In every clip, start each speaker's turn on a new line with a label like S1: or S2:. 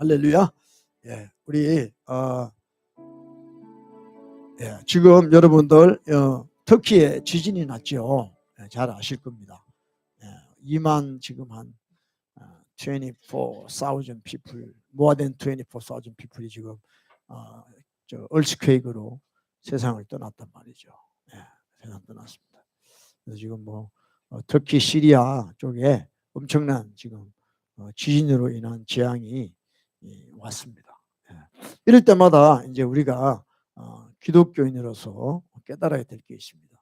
S1: 할렐루야. 우리 지금 여러분들 터키에 지진이 났죠. 잘 아실 겁니다. 2만 지금 한 24,000 people, more than 24,000 people이 지금 저 얼스퀘이크로 세상을 떠났단 말이죠. 세상 떠났습니다. 그래서 지금 터키 시리아 쪽에 엄청난 지금 지진으로 인한 재앙이 왔습니다. 이럴 때마다 이제 우리가 기독교인으로서 깨달아야 될 게 있습니다.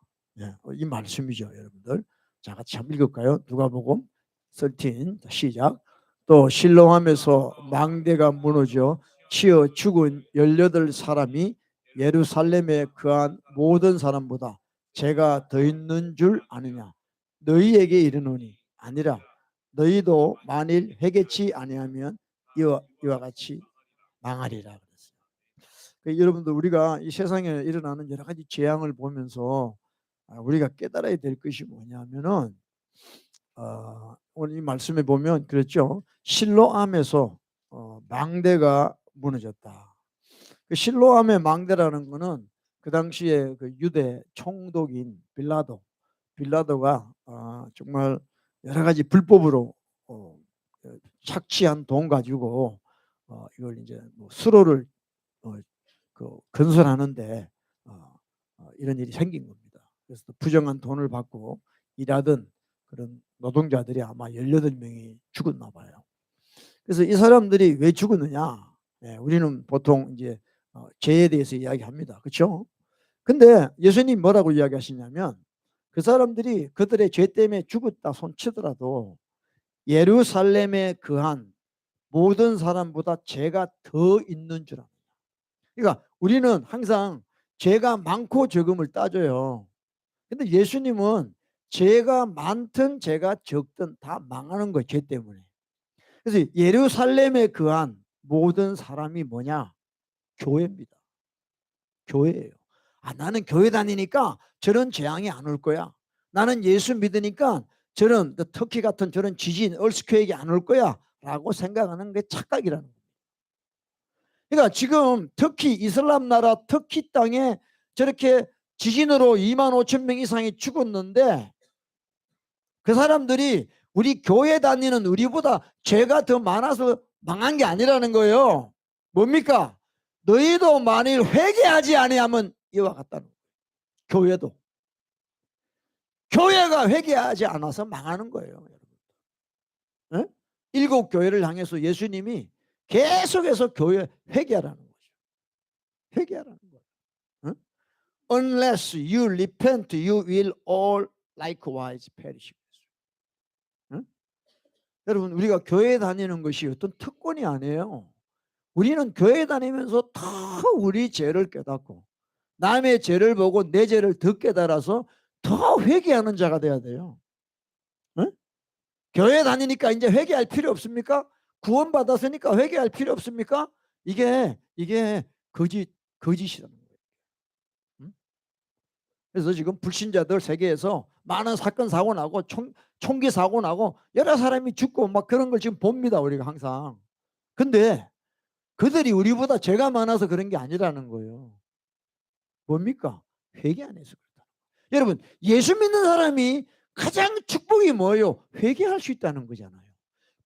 S1: 이 말씀이죠, 여러분들. 자, 같이 한번 읽을까요? 누가복음 13 시작. 또 실로암에서 망대가 무너져 치어 죽은 18사람이 예루살렘에 거한 모든 사람보다 죄가 더 있는 줄 아느냐? 너희에게 이르노니 아니라 너희도 만일 회개치 아니하면 이와 같이 망하리라 그랬어요. 여러분들, 우리가 이 세상에 일어나는 여러 가지 재앙을 보면서 우리가 깨달아야 될 것이 뭐냐면은 오늘 이 말씀에 보면 그랬죠. 실로암에서 망대가 무너졌다. 그 실로암의 망대라는 거는 그 당시에 그 유대 총독인 빌라도가 정말 여러 가지 불법으로 착취한 돈 가지고 이걸 이제 수로를 건설하는데 이런 일이 생긴 겁니다. 그래서 부정한 돈을 받고 일하던 그런 노동자들이 아마 18명이 죽었나 봐요. 그래서 이 사람들이 왜 죽었느냐? 우리는 보통 이제 죄에 대해서 이야기합니다. 그렇죠? 근데 예수님 뭐라고 이야기하시냐면 그 사람들이 그들의 죄 때문에 죽었다 손치더라도 예루살렘에 거한 모든 사람보다 죄가 더 있는 줄 압니다. 그러니까 우리는 항상 죄가 많고 적음을 따져요. 근데 예수님은 죄가 많든 죄가 적든 다 망하는 거예요. 죄 때문에. 그래서 예루살렘에 거한 모든 사람이 뭐냐? 교회입니다. 교회예요. 나는 교회 다니니까 저런 재앙이 안 올 거야. 나는 예수 믿으니까 저런 터키 같은 저런 지진, 얼스퀘이크가 안 올 거야 라고 생각하는 게 착각이라는 거예요. 그러니까 지금 터키 이슬람 나라 터키 땅에 저렇게 지진으로 25,000명 이상이 죽었는데 그 사람들이 우리 교회 다니는 우리보다 죄가 더 많아서 망한 게 아니라는 거예요. 뭡니까? 너희도 만일 회개하지 아니하면 이와 같다는 거예요. 교회도. 교회가 회개하지 않아서 망하는 거예요. 네? 7교회를 향해서 예수님이 계속해서 교회 회개하라는 거죠. 회개하라는 거예요. 네? Unless you repent, you will all likewise perish. 네? 여러분, 우리가 교회 다니는 것이 어떤 특권이 아니에요. 우리는 교회 다니면서 다 우리 죄를 깨닫고 남의 죄를 보고 내 죄를 더 깨달아서 더 회개하는 자가 돼야 돼요. 응? 교회 다니니까 이제 회개할 필요 없습니까? 구원 받았으니까 회개할 필요 없습니까? 이게 거짓이라는 거예요. 응? 그래서 지금 불신자들 세계에서 많은 사건 사고 나고 총기 사고 나고 여러 사람이 죽고 막 그런 걸 지금 봅니다. 우리가 항상. 근데 그들이 우리보다 죄가 많아서 그런 게 아니라는 거예요. 뭡니까? 회개 안 해서 그렇다. 여러분, 예수 믿는 사람이 가장 축복이 뭐예요? 회개할 수 있다는 거잖아요.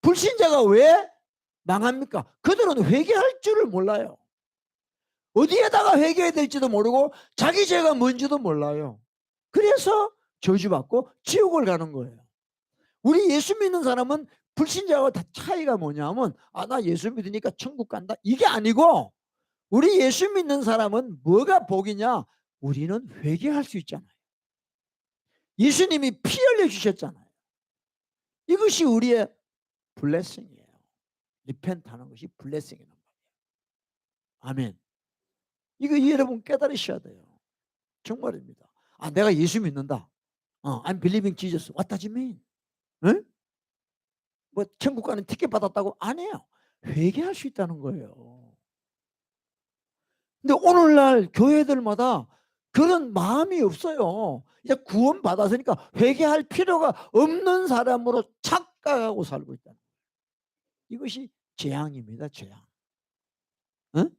S1: 불신자가 왜 망합니까? 그들은 회개할 줄을 몰라요. 어디에다가 회개해야 될지도 모르고 자기 죄가 뭔지도 몰라요. 그래서 저주받고 지옥을 가는 거예요. 우리 예수 믿는 사람은 불신자와 다 차이가 뭐냐면 나 예수 믿으니까 천국 간다 이게 아니고 우리 예수 믿는 사람은 뭐가 복이냐? 우리는 회개할 수 있잖아요. 예수님이 피 흘려 주셨잖아요. 이것이 우리의 블레싱이에요. 리펜트하는 것이 블레싱이란 말이에요. 아멘. 이거 여러분 깨달으셔야 돼요. 정말입니다. 내가 예수 믿는다. I'm believing Jesus. What does it mean? 응? 뭐 천국 가는 티켓 받았다고? 아니에요. 회개할 수 있다는 거예요. 근데 오늘날 교회들마다 그런 마음이 없어요. 이제 구원 받았으니까 회개할 필요가 없는 사람으로 착각하고 살고 있다는 거예요. 이것이 재앙입니다. 재앙. 응?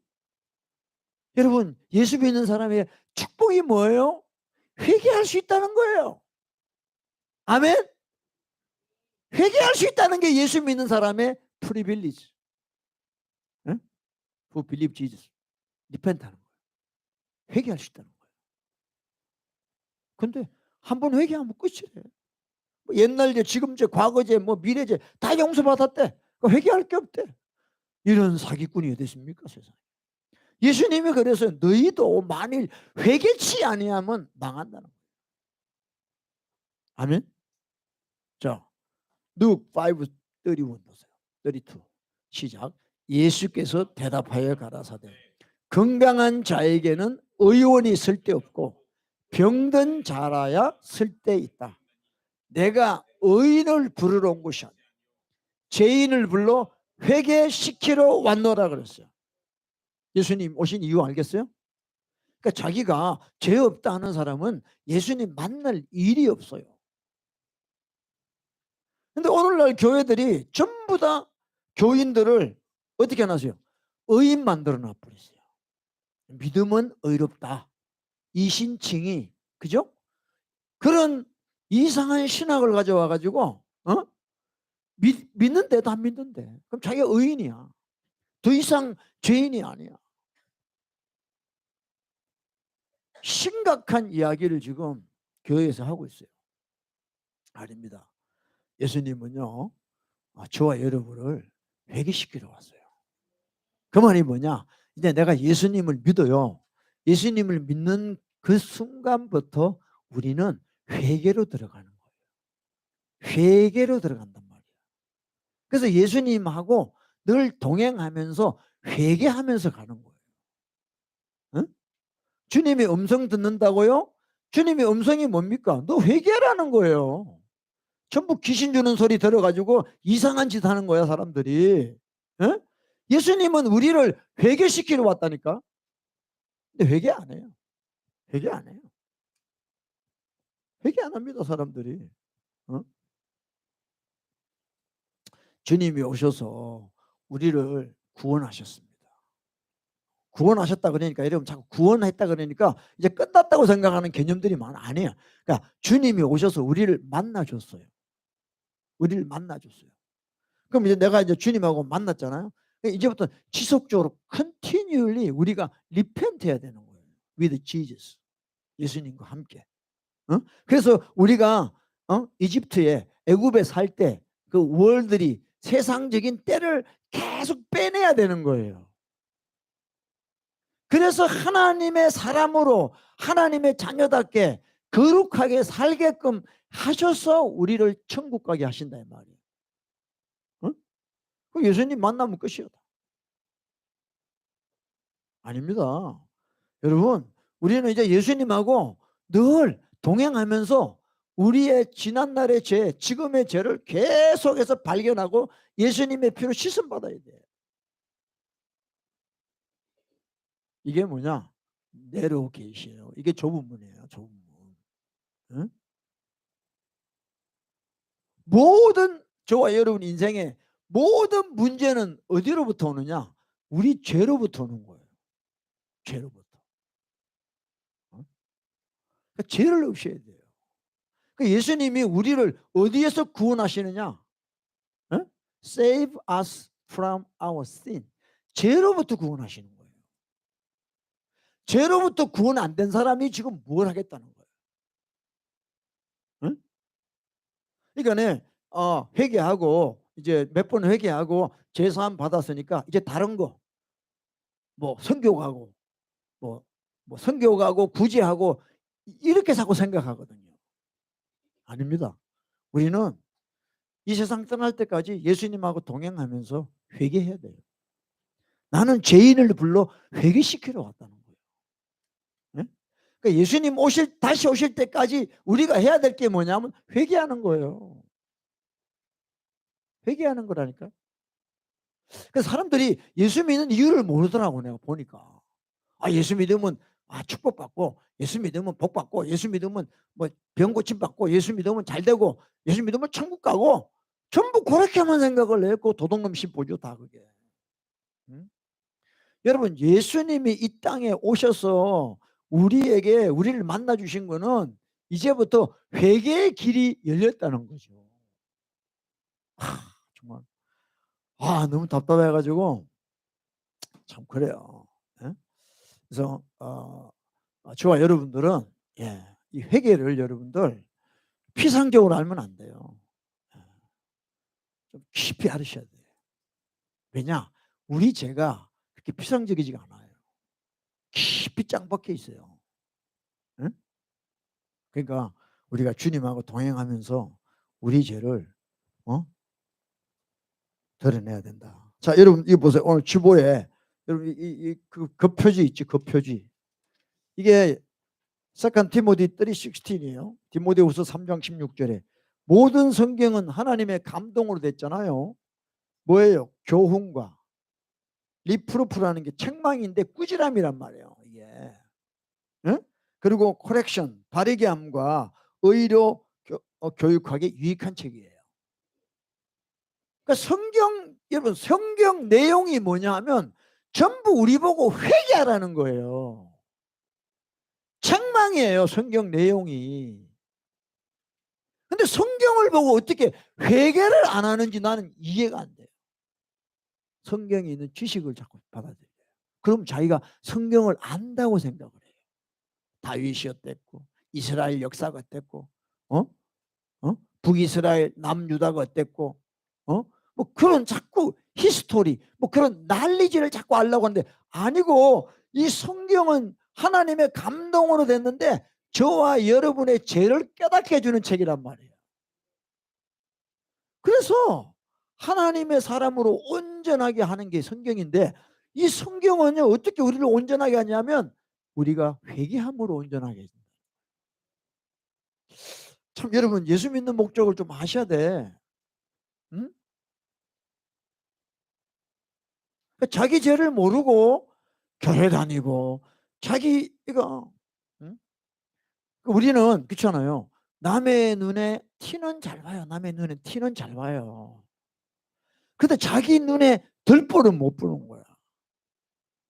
S1: 여러분, 예수 믿는 사람의 축복이 뭐예요? 회개할 수 있다는 거예요. 아멘? 회개할 수 있다는 게 예수 믿는 사람의 프리빌리지. 응? Who believe Jesus. 리펜트하는 거예요. 회개할 수 있다는 거예요. 근데 한 번 회개하면 끝이래. 뭐 옛날제, 지금제, 과거제, 뭐 미래제 다 용서받았대. 회개할 게 없대. 이런 사기꾼이 어디 있습니까, 세상에. 예수님이 그래서 너희도 만일 회개치 아니하면 망한다는 거예요. 아멘. 자, Luke 5:31 보세요. 32 시작. 예수께서 대답하여 가라사대 건강한 자에게는 의원이 쓸데없고 병든 자라야 쓸데있다. 내가 의인을 부르러 온 것이 아니라 죄인을 불러 회개시키러 왔노라 그랬어요. 예수님 오신 이유 알겠어요? 그러니까 자기가 죄 없다 하는 사람은 예수님 만날 일이 없어요. 근데 오늘날 교회들이 전부 다 교인들을 어떻게 해놨어요? 의인 만들어 놔버렸어요. 믿음은 의롭다. 이신칭의, 그죠? 그런 이상한 신학을 가져와 가지고 믿는데도 안 믿는데 그럼 자기가 의인이야. 더 이상 죄인이 아니야. 심각한 이야기를 지금 교회에서 하고 있어요. 아닙니다. 예수님은요, 저와 여러분을 회개시키러 왔어요. 그 말이 뭐냐? 이제 내가 예수님을 믿어요. 예수님을 믿는 그 순간부터 우리는 회개로 들어가는 거예요. 회개로 들어간단 말이에요. 그래서 예수님하고 늘 동행하면서 회개하면서 가는 거예요. 응? 주님의 음성 듣는다고요? 주님의 음성이 뭡니까? 너 회개하라는 거예요. 전부 귀신 주는 소리 들어가지고 이상한 짓 하는 거야, 사람들이. 응? 예수님은 우리를 회개시키러 왔다니까. 근데 회개 안 해요. 회개 안 해요. 회개 안 합니다, 사람들이. 어? 주님이 오셔서 우리를 구원하셨습니다. 구원하셨다 그러니까 여러분 자꾸 구원했다 그러니까 이제 끝났다고 생각하는 개념들이 많아. 아니에요. 그러니까 주님이 오셔서 우리를 만나줬어요. 우리를 만나줬어요. 그럼 이제 내가 이제 주님하고 만났잖아요. 이제부터 지속적으로 continually 우리가 repent 해야 되는 거예요. with Jesus. 예수님과 함께. 그래서 우리가 이집트에 애굽에 살 때 그 월들이 세상적인 때를 계속 빼내야 되는 거예요. 그래서 하나님의 사람으로 하나님의 자녀답게 거룩하게 살게끔 하셔서 우리를 천국 가게 하신다 이 말이에요. 예수님 만나면 끝이요. 아닙니다. 여러분, 우리는 이제 예수님하고 늘 동행하면서 우리의 지난날의 죄, 지금의 죄를 계속해서 발견하고 예수님의 피로 씻음받아야 돼요. 이게 뭐냐? 내로 계시에요. 이게 좁은 문이에요. 좁은 문. 응? 모든 저와 여러분 인생의 모든 문제는 어디로부터 오느냐? 우리 죄로부터 오는 거예요. 죄로부터. 그러니까 죄를 없애야 돼요. 그러니까 예수님이 우리를 어디에서 구원하시느냐? Save us from our sin. 죄로부터 구원하시는 거예요. 죄로부터 구원 안 된 사람이 지금 뭘 하겠다는 거예요. 그러니까 회개하고 이제 몇 번 회개하고 죄사함 받았으니까 이제 다른 거 뭐 선교 가고 뭐 선교 가고 구제하고 이렇게 자꾸 생각하거든요. 아닙니다. 우리는 이 세상 떠날 때까지 예수님하고 동행하면서 회개해야 돼요. 나는 죄인을 불러 회개시키러 왔다는 거예요. 네? 그러니까 예수님 다시 오실 때까지 우리가 해야 될 게 뭐냐면 회개하는 거예요. 회개하는 거라니까. 그래서 사람들이 예수 믿는 이유를 모르더라고 내가 보니까. 예수 믿으면 축복받고 예수 믿으면 복받고 예수 믿으면 뭐 병 고침 받고 예수 믿으면 잘되고 예수 믿으면 천국 가고 전부 그렇게만 생각을 했고 도둑놈 심보죠 다 그게. 응? 여러분 예수님이 이 땅에 오셔서 우리를 만나 주신 거는 이제부터 회개의 길이 열렸다는 거죠. 정말 너무 답답해 가지고 참 그래요. 예? 그래서 저와 여러분들은 이 회개를 여러분들 피상적으로 알면 안 돼요. 좀 깊이 알으셔야 돼요. 왜냐? 우리 죄가 그렇게 피상적이지가 않아요. 깊이 짱 박혀 있어요. 응? 그러니까 우리가 주님하고 동행하면서 우리 죄를 드러내야 된다. 자, 여러분 이거 보세요. 오늘 주보에 여러분 그 표지 있지? 그 표지. 이게 2 티모디 3:16이에요. 디모데후서 3장 16절에 모든 성경은 하나님의 감동으로 됐잖아요. 뭐예요? 교훈과 리프루프라는 게 책망인데 꾸지람이란 말이에요. 이게. 응? 그리고 코렉션, 바르게 함과 의로 교육하기 유익한 책이에요. 그러니까 여러분 성경 내용이 뭐냐 하면 전부 우리 보고 회개하라는 거예요. 책망이에요. 성경 내용이. 근데 성경을 보고 어떻게 회개를 안 하는지 나는 이해가 안 돼요. 성경에 있는 지식을 자꾸 받아들여요. 그럼 자기가 성경을 안다고 생각을 해요. 다윗이 어땠고 이스라엘 역사가 어땠고 북이스라엘 남유다가 어땠고 뭐 그런 자꾸 히스토리 뭐 그런 난리지를 자꾸 하려고 하는데 아니고 이 성경은 하나님의 감동으로 됐는데 저와 여러분의 죄를 깨닫게 해주는 책이란 말이에요. 그래서 하나님의 사람으로 온전하게 하는 게 성경인데 이 성경은요 어떻게 우리를 온전하게 하냐면 우리가 회개함으로 온전하게 해준다. 참 여러분 예수 믿는 목적을 좀 아셔야 돼. 응? 자기 죄를 모르고 교회 다니고 자기가 응? 우리는 그렇잖아요. 남의 눈에 티는 잘 봐요. 남의 눈에 티는 잘 봐요. 근데 자기 눈에 덜보는 못 보는 거야.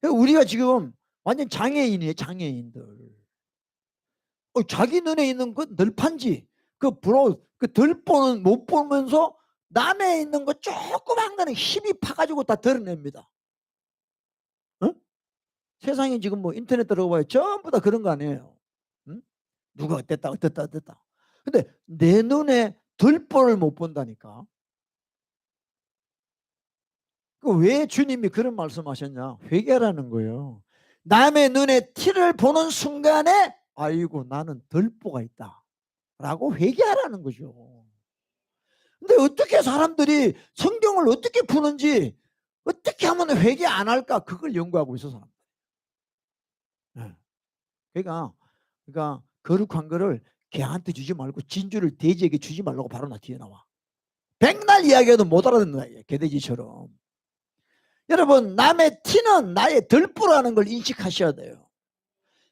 S1: 우리가 지금 완전 장애인이에요. 장애인들. 자기 눈에 있는 건 널판지 그 덜보는 못 보면서 남에 있는 거 조그만 거는 힘이 파가지고 다 드러냅니다. 어? 세상에 지금 뭐 인터넷 들어가봐요. 전부 다 그런 거 아니에요. 응? 누가 어땠다 어땠다 어땠다. 근데 내 눈에 덜보를 못 본다니까. 왜 주님이 그런 말씀하셨냐? 회개라는 거예요. 남의 눈에 티를 보는 순간에 아이고 나는 덜보가 있다 라고 회개하라는 거죠. 근데 어떻게 사람들이 성경을 어떻게 푸는지 어떻게 하면 회개 안 할까 그걸 연구하고 있어 사람. 네. 그러니까 거룩한 거를 걔한테 주지 말고 진주를 돼지에게 주지 말라고 바로 나 뒤에 나와. 백날 이야기해도 못 알아듣는다. 개돼지처럼. 여러분 남의 티는 나의 덜보라는 걸 인식하셔야 돼요.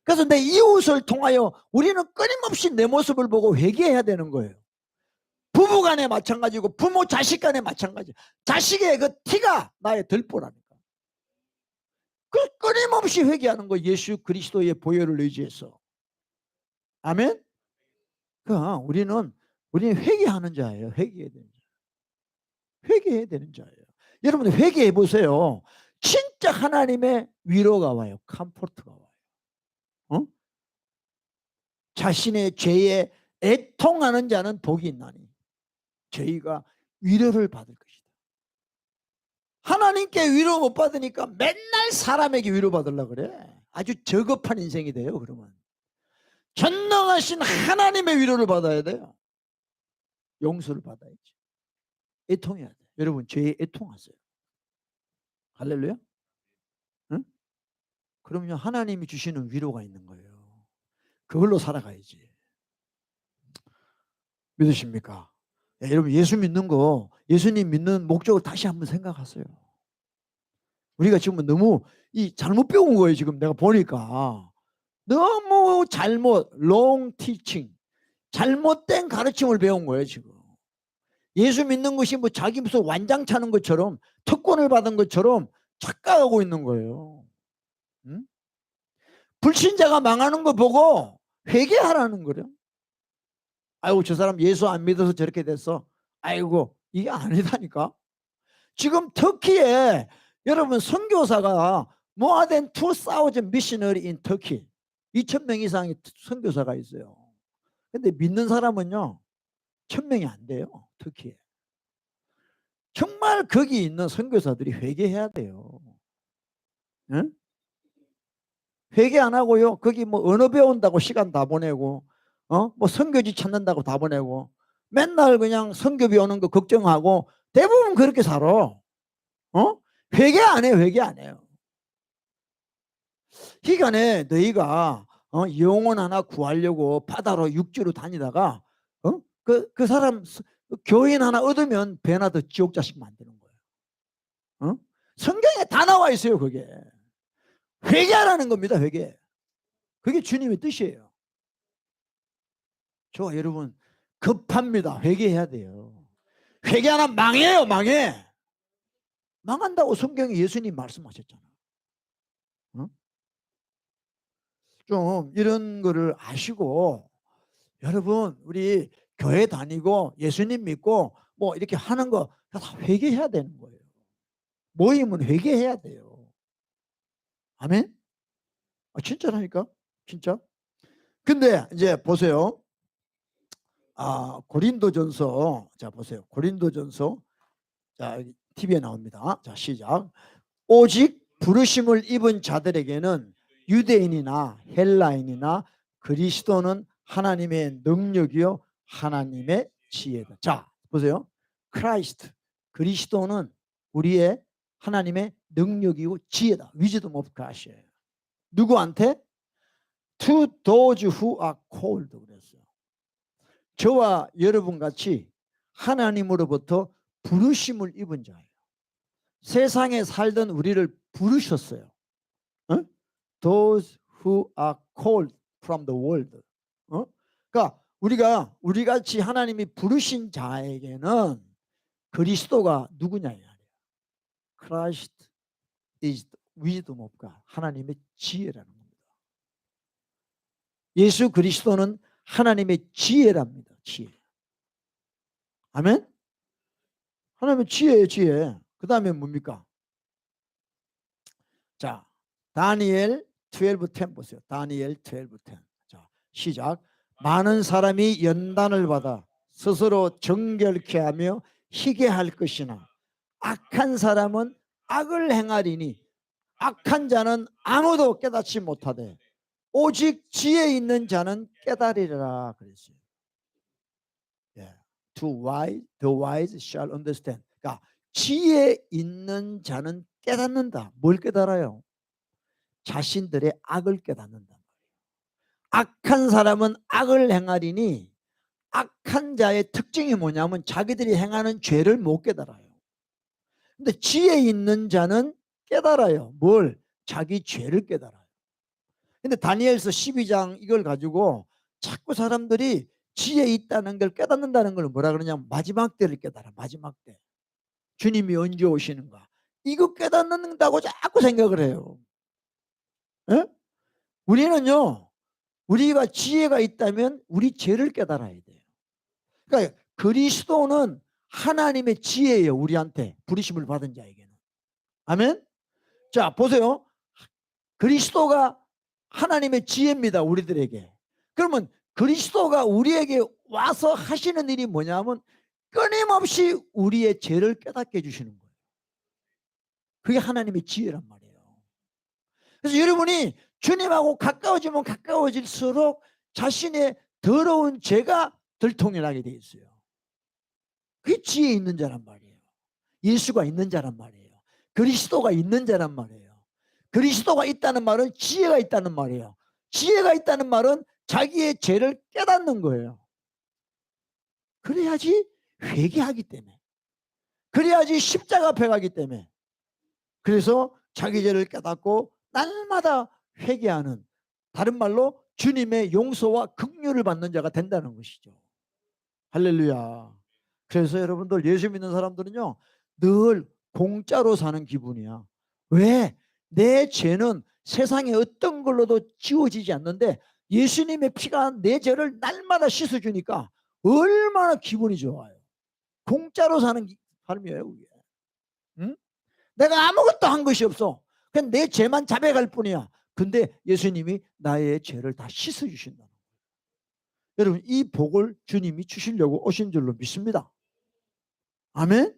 S1: 그래서 내 이웃을 통하여 우리는 끊임없이 내 모습을 보고 회개해야 되는 거예요. 부부간에 마찬가지고 부모 자식간에 마찬가지. 자식의 그 티가 나의 덜보라니까. 그 끊임없이 회개하는 거 예수 그리스도의 보혈을 의지해서. 아멘. 그러니까 우리는 회개하는 자예요. 회개해야 되는 자. 회개해야 되는 자예요. 여러분 회개해 보세요. 진짜 하나님의 위로가 와요. 컴포트가 와요. 자신의 죄에 애통하는 자는 복이 있나니 저희가 위로를 받을 것이다. 하나님께 위로 못 받으니까 맨날 사람에게 위로 받으려고 그래. 아주 저급한 인생이 돼요. 그러면 전능하신 하나님의 위로를 받아야 돼요. 용서를 받아야지. 애통해야 돼. 여러분 죄에 애통하세요. 할렐루야. 응? 그러면 하나님이 주시는 위로가 있는 거예요. 그걸로 살아가야지. 믿으십니까? 여러분 예수 믿는 거 예수님 믿는 목적을 다시 한번 생각하세요. 우리가 지금 너무 잘못 배운 거예요. 지금 내가 보니까 너무 롱 티칭 잘못된 가르침을 배운 거예요. 지금 예수 믿는 것이 뭐 자기 무슨 완장 차는 것처럼 특권을 받은 것처럼 착각하고 있는 거예요. 응? 불신자가 망하는 거 보고 회개하라는 거래요. 아이고 저 사람 예수 안 믿어서 저렇게 됐어. 아이고 이게 아니다니까. 지금 터키에 여러분 선교사가 more than 2,000 missionary in Turkey 2,000명 이상의 선교사가 있어요. 근데 믿는 사람은요 1,000명이 안 돼요. 터키에. 정말 거기 있는 선교사들이 회개해야 돼요. 응? 회개 안 하고요 거기 뭐 언어 배운다고 시간 다 보내고 뭐 선교지 찾는다고 다 보내고 맨날 그냥 선교비 오는 거 걱정하고 대부분 그렇게 살아. 회개 안 해요. 회개 안 해요. 희간에 너희가 영혼 하나 구하려고 바다로 육지로 다니다가 그 사람 교인 하나 얻으면 배나 더 지옥 자식 만드는 거예요. 성경에 다 나와 있어요. 그게 회개하라는 겁니다. 회개. 그게 주님의 뜻이에요. 저 여러분 급합니다. 회개해야 돼요. 회개 안 하면 망해요. 망해. 망한다고 성경에 예수님 말씀하셨잖아요. 좀 이런 거를 아시고 여러분 우리 교회 다니고 예수님 믿고 뭐 이렇게 하는 거 다 회개해야 되는 거예요. 모임은 회개해야 돼요. 아멘? 진짜라니까 진짜. 근데 이제 보세요. 고린도전서 자 보세요. 고린도전서 자 TV에 나옵니다. 자 시작. 오직 부르심을 입은 자들에게는 유대인이나 헬라인이나 그리스도는 하나님의 능력이요 하나님의 지혜다. 자 보세요. 크라이스트 그리스도는 우리의 하나님의 능력이고 지혜다. Wisdom of God이에요. 누구한테? To those who are called 그랬어요. 저와 여러분 같이 하나님으로부터 부르심을 입은 자예요. 세상에 살던 우리를 부르셨어요. Those who are called from the world. 그러니까 우리 같이 하나님이 부르신 자에게는 그리스도가 누구냐? Christ is the wisdom of God. 하나님의 지혜라는 겁니다. 예수 그리스도는 하나님의 지혜랍니다. 지혜. 아멘? 하나님의 지혜예요. 지혜. 그 다음에 뭡니까? 자 다니엘 12:10 보세요. 다니엘 12:10. 자, 시작. 많은 사람이 연단을 받아 스스로 정결케 하며 희게 할 것이나 악한 사람은 악을 행하리니 악한 자는 아무도 깨닫지 못하되 오직 지혜 있는 자는 깨달으리라 그랬어요. 예. The wise shall understand. 그러니까 지혜 있는 자는 깨닫는다. 뭘 깨달아요? 자신들의 악을 깨닫는다. 악한 사람은 악을 행하리니 악한 자의 특징이 뭐냐면 자기들이 행하는 죄를 못 깨달아요. 근데 지혜 있는 자는 깨달아요. 뭘? 자기 죄를 깨달아요. 근데 다니엘서 12장 이걸 가지고 자꾸 사람들이 지혜 있다는 걸 깨닫는다는 걸 뭐라 그러냐면 마지막 때를 깨달아. 마지막 때. 주님이 언제 오시는가. 이거 깨닫는다고 자꾸 생각을 해요. 에? 우리는요. 우리가 지혜가 있다면 우리 죄를 깨달아야 돼요. 그러니까 그리스도는 하나님의 지혜예요. 우리한테 부르심을 받은 자에게는. 아멘. 자 보세요. 그리스도가 하나님의 지혜입니다. 우리들에게. 그러면 그리스도가 우리에게 와서 하시는 일이 뭐냐면 끊임없이 우리의 죄를 깨닫게 해주시는 거예요. 그게 하나님의 지혜란 말이에요. 그래서 여러분이 주님하고 가까워지면 가까워질수록 자신의 더러운 죄가 들통일하게 돼 있어요. 그게 지혜 있는 자란 말이에요. 예수가 있는 자란 말이에요. 그리스도가 있는 자란 말이에요. 그리스도가 있다는 말은 지혜가 있다는 말이에요. 지혜가 있다는 말은 자기의 죄를 깨닫는 거예요. 그래야지 회개하기 때문에. 그래야지 십자가 앞에 가기 때문에. 그래서 자기 죄를 깨닫고 날마다 회개하는, 다른 말로 주님의 용서와 긍휼을 받는 자가 된다는 것이죠. 할렐루야. 그래서 여러분들 예수 믿는 사람들은요 늘 공짜로 사는 기분이야. 왜? 내 죄는 세상에 어떤 걸로도 지워지지 않는데 예수님의 피가 내 죄를 날마다 씻어주니까 얼마나 기분이 좋아요. 공짜로 사는 삶이에요 그게. 응? 내가 아무것도 한 것이 없어. 그냥 내 죄만 자백할 뿐이야. 근데 예수님이 나의 죄를 다 씻어주신다. 여러분 이 복을 주님이 주시려고 오신 줄로 믿습니다. 아멘.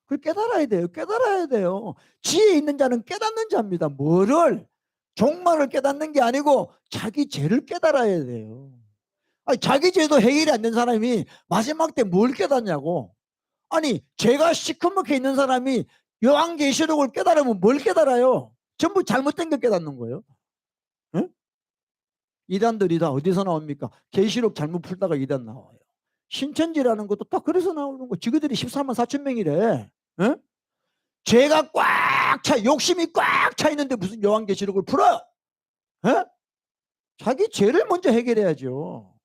S1: 그걸 깨달아야 돼요. 깨달아야 돼요. 지혜 있는 자는 깨닫는 자입니다. 뭐를? 종말을 깨닫는 게 아니고 자기 죄를 깨달아야 돼요. 아니, 자기 죄도 해결이 안 된 사람이 마지막 때 뭘 깨닫냐고. 아니 죄가 시커멓게 있는 사람이 요한계시록을 깨달으면 뭘 깨달아요? 전부 잘못된 거 깨닫는 거예요. 응? 이단들이 다 어디서 나옵니까? 계시록 잘못 풀다가 이단 나와요. 신천지라는 것도 딱 그래서 나오는 거. 지그들이 14만 4천 명이래. 응? 죄가 꽉 차, 욕심이 꽉 차 있는데 무슨 요한계시록을 풀어? 에? 자기 죄를 먼저 해결해야죠.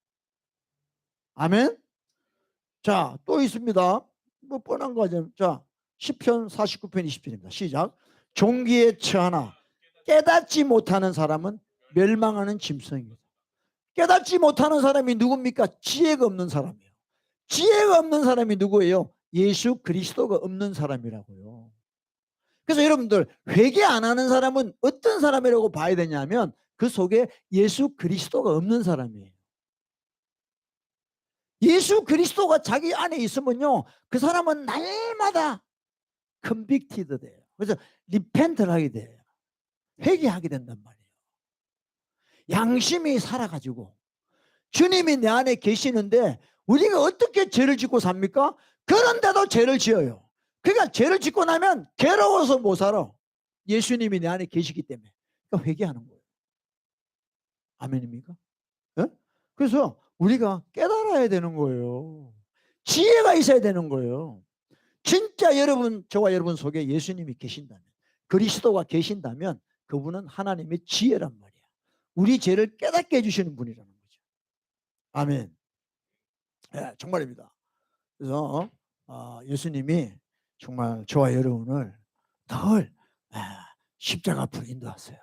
S1: 아멘. 자, 또 있습니다. 뭐 뻔한 거죠. 자, 시편 49편 20절입니다. 시작. 종기에 처하나 깨닫지 못하는 사람은 멸망하는 짐승입니다. 깨닫지 못하는 사람이 누굽니까? 지혜가 없는 사람이에요. 지혜가 없는 사람이 누구예요? 예수 그리스도가 없는 사람이라고요. 그래서 여러분들 회개 안 하는 사람은 어떤 사람이라고 봐야 되냐면 그 속에 예수 그리스도가 없는 사람이에요. 예수 그리스도가 자기 안에 있으면요 그 사람은 날마다 컨빅티드 돼요. 그래서 리펜트를 하게 돼요. 회개하게 된단 말이에요. 양심이 살아가지고 주님이 내 안에 계시는데 우리가 어떻게 죄를 짓고 삽니까? 그런데도 죄를 지어요. 그러니까 죄를 짓고 나면 괴로워서 못 살아. 예수님이 내 안에 계시기 때문에. 그러니까 회개하는 거예요. 아멘입니까? 네? 그래서 우리가 깨달아야 되는 거예요. 지혜가 있어야 되는 거예요. 진짜 여러분, 저와 여러분 속에 예수님이 계신다면, 그리스도가 계신다면 그분은 하나님의 지혜란 말이야. 우리 죄를 깨닫게 해주시는 분이라는 거죠. 아멘. 네, 정말입니다. 그래서 예수님이 정말 저와 여러분을 늘 십자가 앞으로 인도하세요.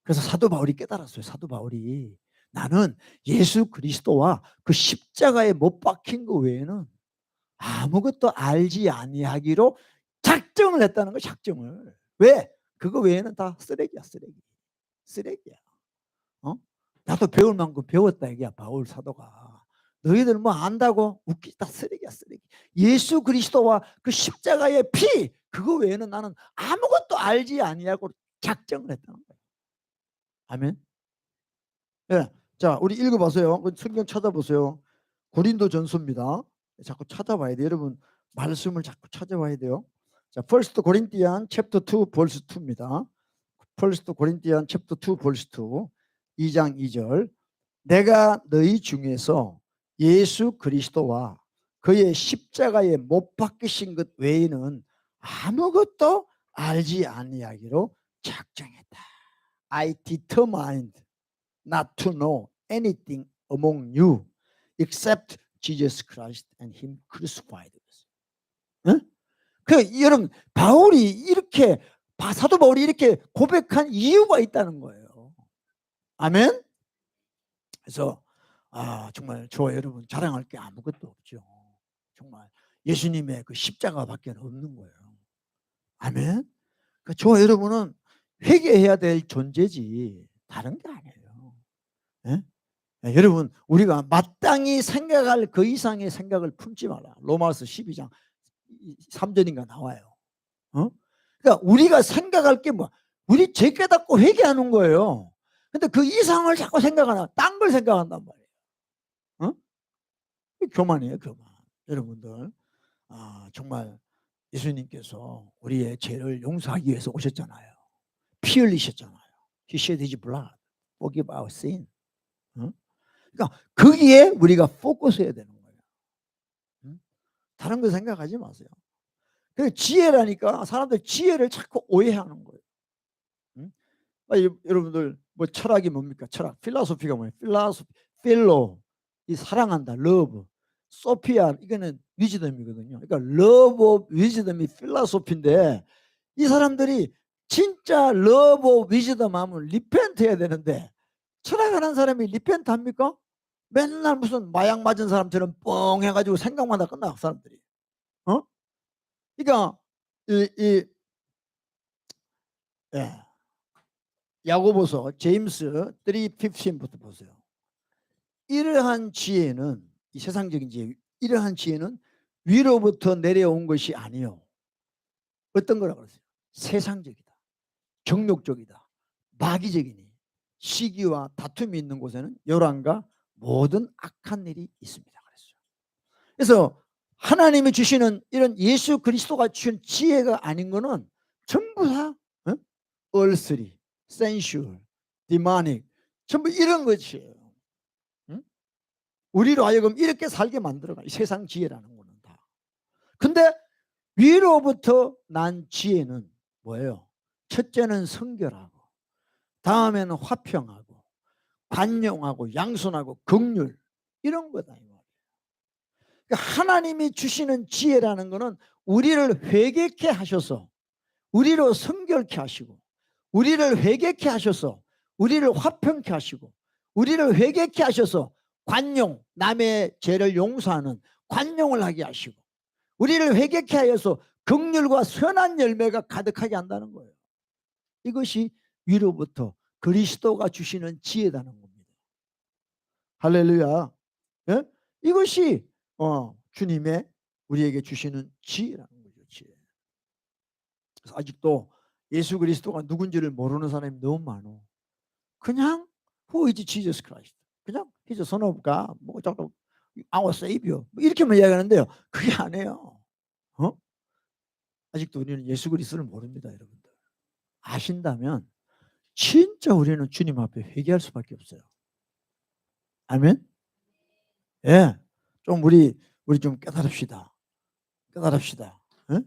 S1: 그래서 사도 바울이 깨달았어요. 사도 바울이 나는 예수 그리스도와 그 십자가에 못 박힌 거 외에는 아무것도 알지 아니하기로 작정을 했다는 거. 작정을. 왜? 그거 외에는 다 쓰레기야. 쓰레기야. 나도 배울 만큼 배웠다 이게야. 바울 사도가. 너희들 뭐 안다고? 웃기다. 쓰레기야. 쓰레기. 예수 그리스도와 그 십자가의 피 그거 외에는 나는 아무것도 알지 아니하고 작정을 했다는 거예요. 아멘. 예. 자, 우리 읽어보세요. 성경 찾아보세요. 고린도전서입니다. 자꾸 찾아봐야 돼요. 여러분 말씀을 자꾸 찾아봐야 돼요. 자, 1 Corinthians chapter 2 verse 2입니다. 1 Corinthians chapter 2 verse 2 2장 2절. 내가 너희 중에서 예수 그리스도와 그의 십자가에 못 박히신 것 외에는 아무것도 알지 아니하기로 작정했다. I determined not to know anything among you except Jesus Christ and Him crucified. 응? 그 여러분 바울이 이렇게 사도 바울이 이렇게 고백한 이유가 있다는 거예요. 아멘. 그래서 정말 저와 여러분 자랑할 게 아무것도 없죠. 정말 예수님의 그 십자가밖에 없는 거예요. 아멘. 그러니까 저와 여러분은 회개해야 될 존재지 다른 게 아니에요. 네? 네, 여러분 우리가 마땅히 생각할 그 이상의 생각을 품지 마라. 로마서 12장 3절인가 나와요. 그러니까 우리가 생각할 게 뭐 우리 죄 깨닫고 회개하는 거예요. 근데 그 이상을 자꾸 생각하나 딴 걸 생각한단 말이에요. 교만이에요, 교만. 여러분들 정말 예수님께서 우리의 죄를 용서하기 위해서 오셨잖아요. 피 흘리셨잖아요. He shed his blood, forgive our sin. 그러니까 거기에 우리가 포커스해야 되는 거예요. 다른 거 생각하지 마세요. 그 지혜라니까 사람들 지혜를 자꾸 오해하는 거예요. 여러분들 뭐 철학이 뭡니까? 철학, 필라소피가 뭐예요? 필로, 이 사랑한다, 러브. 소피아 이거는 위즈덤이거든요. 그러니까 러브 오브 위즈덤이 필라소피인데 이 사람들이 진짜 러브 오브 위즈덤 하면 리펜트 해야 되는데 철학하는 사람이 리펜트 합니까? 맨날 무슨 마약 맞은 사람처럼 뻥 해가지고 생각만 다 끝나 사람들이. 그러니까 예. 야고보서 제임스 3:15부터 보세요. 이러한 지혜는 이 세상적인 지혜, 이러한 지혜는 위로부터 내려온 것이 아니요. 어떤 거라고 그러세요? 세상적이다, 정욕적이다, 마귀적이니 시기와 다툼이 있는 곳에는 열왕과 모든 악한 일이 있습니다. 그래서 하나님이 주시는 이런 예수 그리스도가 주신 지혜가 아닌 거는 전부 다 earthly, sensual, demonic 전부 이런 것이에요. 우리로 하여금 이렇게 살게 만들어가 이 세상 지혜라는 거는 다. 근데 위로부터 난 지혜는 뭐예요? 첫째는 성결하고, 다음에는 화평하고, 관용하고, 양손하고, 긍휼 이런 거다. 그러니까 하나님이 주시는 지혜라는 거는 우리를 회개케 하셔서 우리로 성결케 하시고, 우리를 회개케 하셔서 우리를 화평케 하시고, 우리를 회개케 하셔서 관용, 남의 죄를 용서하는 관용을 하게 하시고, 우리를 회개케 하여서 긍휼과 선한 열매가 가득하게 한다는 거예요. 이것이 위로부터 그리스도가 주시는 지혜라는 겁니다. 할렐루야. 예? 이것이 주님의 우리에게 주시는 지혜라는 거죠. 지혜. 그래서 아직도 예수 그리스도가 누군지를 모르는 사람이 너무 많어. 그냥 Who is Jesus Christ? 그냥 He's the Son of God. 뭐 자꾸 Our Savior. 뭐 이렇게만 이야기하는데요. 그게 아니에요. 아직도 우리는 예수 그리스도를 모릅니다, 여러분들. 아신다면 진짜 우리는 주님 앞에 회개할 수밖에 없어요. 아멘. 예, 좀 우리 좀 깨달읍시다. 깨달읍시다. 예?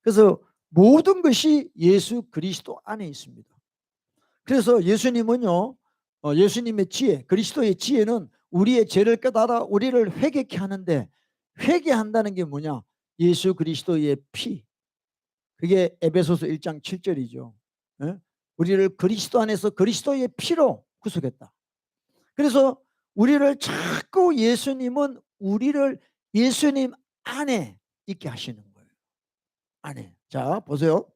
S1: 그래서 모든 것이 예수 그리스도 안에 있습니다. 그래서 예수님은요, 예수님의 지혜, 그리스도의 지혜는 우리의 죄를 깨달아 우리를 회개케 하는데, 회개한다는 게 뭐냐? 예수 그리스도의 피. 그게 에베소서 1장 7절이죠. 예? 우리를 그리스도 안에서 그리스도의 피로 구속했다. 그래서 우리를 자꾸 예수님은 우리를 예수님 안에 있게 하시는 거예요. 안에. 자, 보세요.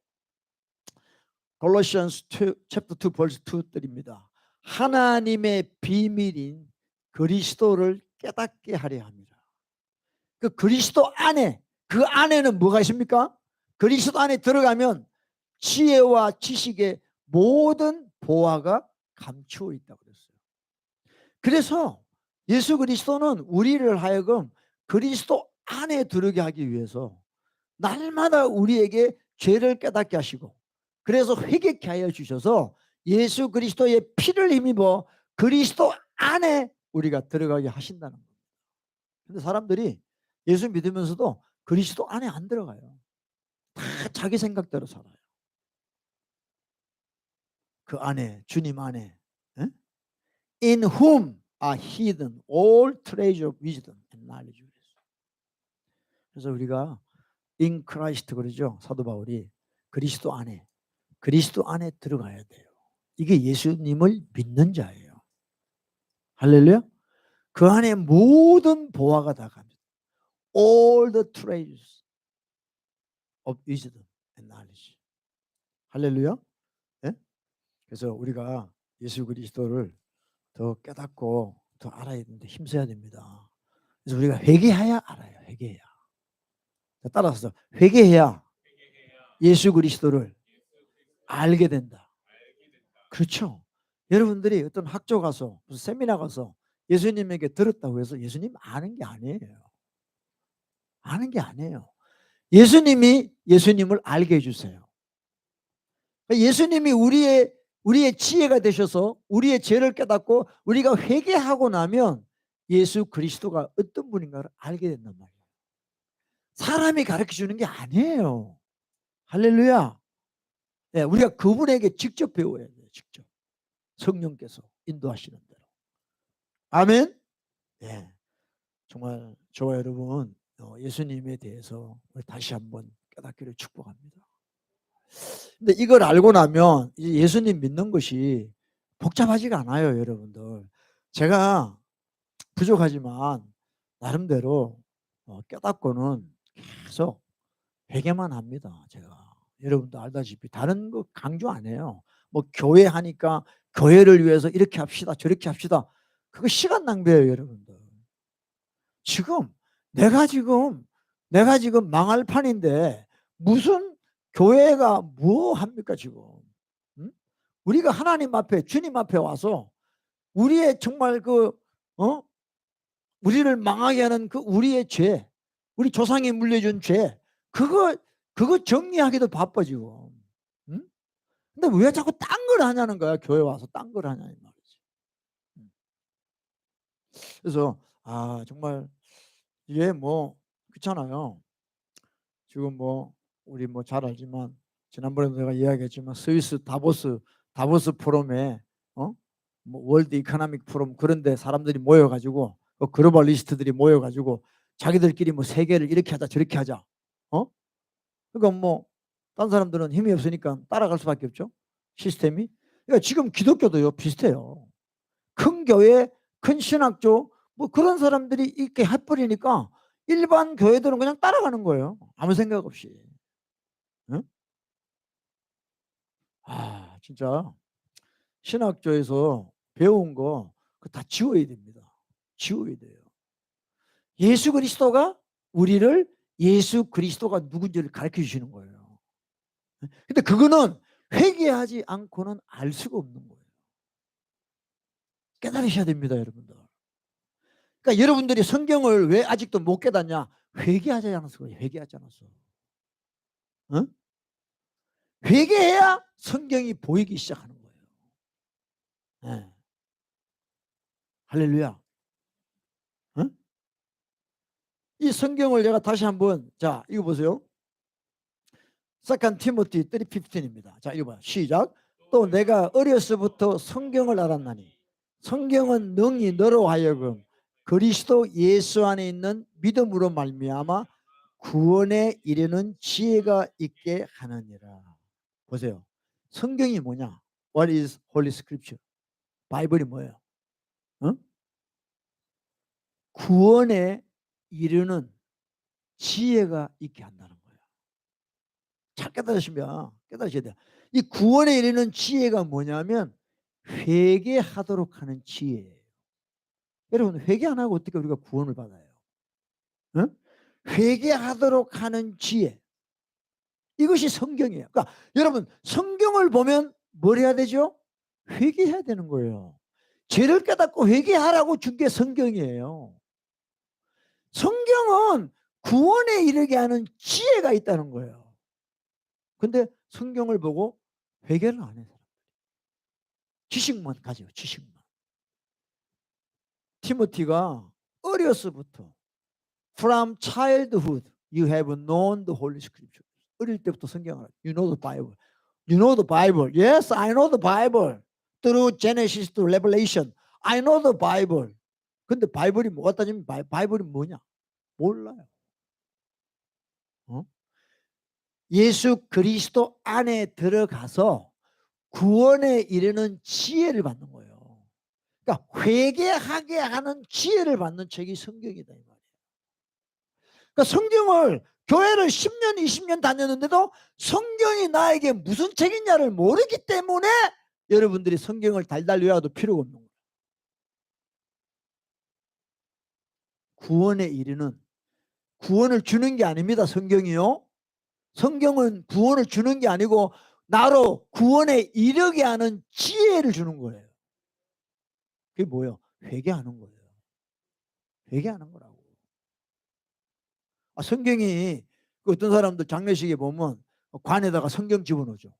S1: Colossians 2, chapter 2, verse 2들입니다. 하나님의 비밀인 그리스도를 깨닫게 하려 합니다. 그 그리스도 안에, 그 안에는 뭐가 있습니까? 그리스도 안에 들어가면 지혜와 지식의 모든 보화가 감추어 있다고 그랬어요. 그래서 예수 그리스도는 우리를 하여금 그리스도 안에 들어가게 하기 위해서 날마다 우리에게 죄를 깨닫게 하시고, 그래서 회개케 하여 주셔서 예수 그리스도의 피를 힘입어 그리스도 안에 우리가 들어가게 하신다는 겁니다. 근데 사람들이 예수 믿으면서도 그리스도 안에 안 들어가요. 다 자기 생각대로 살아요. 그 안에, 주님 안에, in whom are hidden all treasure of wisdom and knowledge. 그래서 우리가 in Christ 그러죠. 사도 바울이 그리스도 안에 들어가야 돼요. 이게 예수님을 믿는 자예요. 할렐루야. 그 안에 모든 보화가 다 갑니다. All the treasures of wisdom and knowledge. 할렐루야. 네? 그래서 우리가 예수 그리스도를 더 깨닫고 더 알아야 되는데 힘써야 됩니다. 그래서 우리가 회개해야 알아요. 회개해야. 따라서 회개해야 예수 그리스도를 알게 된다. 그렇죠. 여러분들이 어떤 학교 가서 무슨 세미나 가서 예수님에게 들었다고 해서 예수님 아는 게 아니에요. 아는 게 아니에요. 예수님이 예수님을 알게 해주세요. 예수님이 우리의 지혜가 되셔서 우리의 죄를 깨닫고 우리가 회개하고 나면 예수 그리스도가 어떤 분인가를 알게 된단 말이에요. 사람이 가르쳐 주는 게 아니에요. 할렐루야. 네, 우리가 그분에게 직접 배워야 돼요. 직접. 성령께서 인도하시는 대로. 아멘. 네, 정말 저와 여러분 예수님에 대해서 우리 다시 한번 깨닫기를 축복합니다. 근데 이걸 알고 나면 이제 예수님 믿는 것이 복잡하지가 않아요, 여러분들. 제가 부족하지만 나름대로 깨닫고는 계속 회개만 합니다, 제가. 여러분도 알다시피 다른 거 강조 안 해요. 뭐 교회 하니까 교회를 위해서 이렇게 합시다, 저렇게 합시다. 그거 시간 낭비예요, 여러분들. 지금 내가 지금 망할 판인데 무슨 교회가 뭐 합니까 지금? 응? 우리가 하나님 앞에 주님 앞에 와서 우리의 정말 우리를 망하게 하는 그 우리의 죄, 우리 조상이 물려준 죄, 그거 정리하기도 바빠 지금. 응? 근데 왜 자꾸 딴 걸 하냐는 거야. 교회 와서 딴 걸 하냐는 말이지. 그래서 정말 이게 뭐 그렇잖아요. 지금 뭐 우리 뭐 잘 알지만 지난번에도 내가 이야기했지만 스위스 다보스 포럼에 뭐 월드 이코노믹 포럼 그런데 사람들이 모여가지고 글로벌리스트들이 모여가지고 자기들끼리 뭐 세계를 이렇게 하자 저렇게 하자. 그러니까 뭐 딴 사람들은 힘이 없으니까 따라갈 수밖에 없죠. 시스템이. 그러니까 지금 기독교도요 비슷해요. 큰 교회, 큰 신학교 뭐 그런 사람들이 이렇게 해버리니까 일반 교회들은 그냥 따라가는 거예요. 아무 생각 없이. 응? 진짜 신학교에서 배운 거 다 지워야 됩니다. 지워야 돼요. 예수 그리스도가 우리를 예수 그리스도가 누군지를 가르쳐 주시는 거예요. 근데 그거는 회개하지 않고는 알 수가 없는 거예요. 깨달으셔야 됩니다, 여러분들. 그러니까 여러분들이 성경을 왜 아직도 못 깨닫냐? 회개하지 않았어. 회개하지 않았어. 응? 회개해야 성경이 보이기 시작하는 거예요. 네. 할렐루야. 응? 이 성경을 제가 다시 한번 자 이거 보세요. 2 티모티 3:15입니다. 자 읽어봐요. 시작. 또 내가 어려서부터 성경을 알았나니 성경은 능히 너로 하여금 그리스도 예수 안에 있는 믿음으로 말미암아 구원에 이르는 지혜가 있게 하느니라. 보세요. 성경이 뭐냐? What is Holy Scripture? 바이블이 뭐예요? 어? 구원에 이르는 지혜가 있게 한다는 거예요. 잘 깨달으셔야 돼요. 이 구원에 이르는 지혜가 뭐냐면 회개하도록 하는 지혜예요. 여러분 회개 안 하고 어떻게 우리가 구원을 받아요? 어? 회개하도록 하는 지혜. 이것이 성경이에요. 그러니까 여러분 성경을 보면 뭘 해야 되죠? 회개해야 되는 거예요. 죄를 깨닫고 회개하라고 준 게 성경이에요. 성경은 구원에 이르게 하는 지혜가 있다는 거예요. 근데 성경을 보고 회개를 안 해요. 지식만 가져요. 지식만. 티모티가 어려서부터 From childhood you have known the Holy Scripture. 어릴 때부터 성경을 You know the Bible. You know the Bible. Yes, I know the Bible. Through Genesis to Revelation. I know the Bible. 근데 바이블이 뭐가 따지면 바이블이 뭐냐? 몰라요. 예수 그리스도 안에 들어가서 구원에 이르는 지혜를 받는 거예요. 그러니까 회개하게 하는 지혜를 받는 책이 성경이다 이 말이에요. 그러니까 성경을 교회를 10년 20년 다녔는데도 성경이 나에게 무슨 책이냐를 모르기 때문에 여러분들이 성경을 달달 외워도 필요가 없는 거예요. 구원에 이르는 구원을 주는 게 아닙니다. 성경이요. 성경은 구원을 주는 게 아니고 나로 구원에 이르게 하는 지혜를 주는 거예요. 그게 뭐예요? 회개하는 거예요. 회개하는 거라고. 성경이 어떤 사람들 장례식에 보면 관에다가 성경 집어넣죠.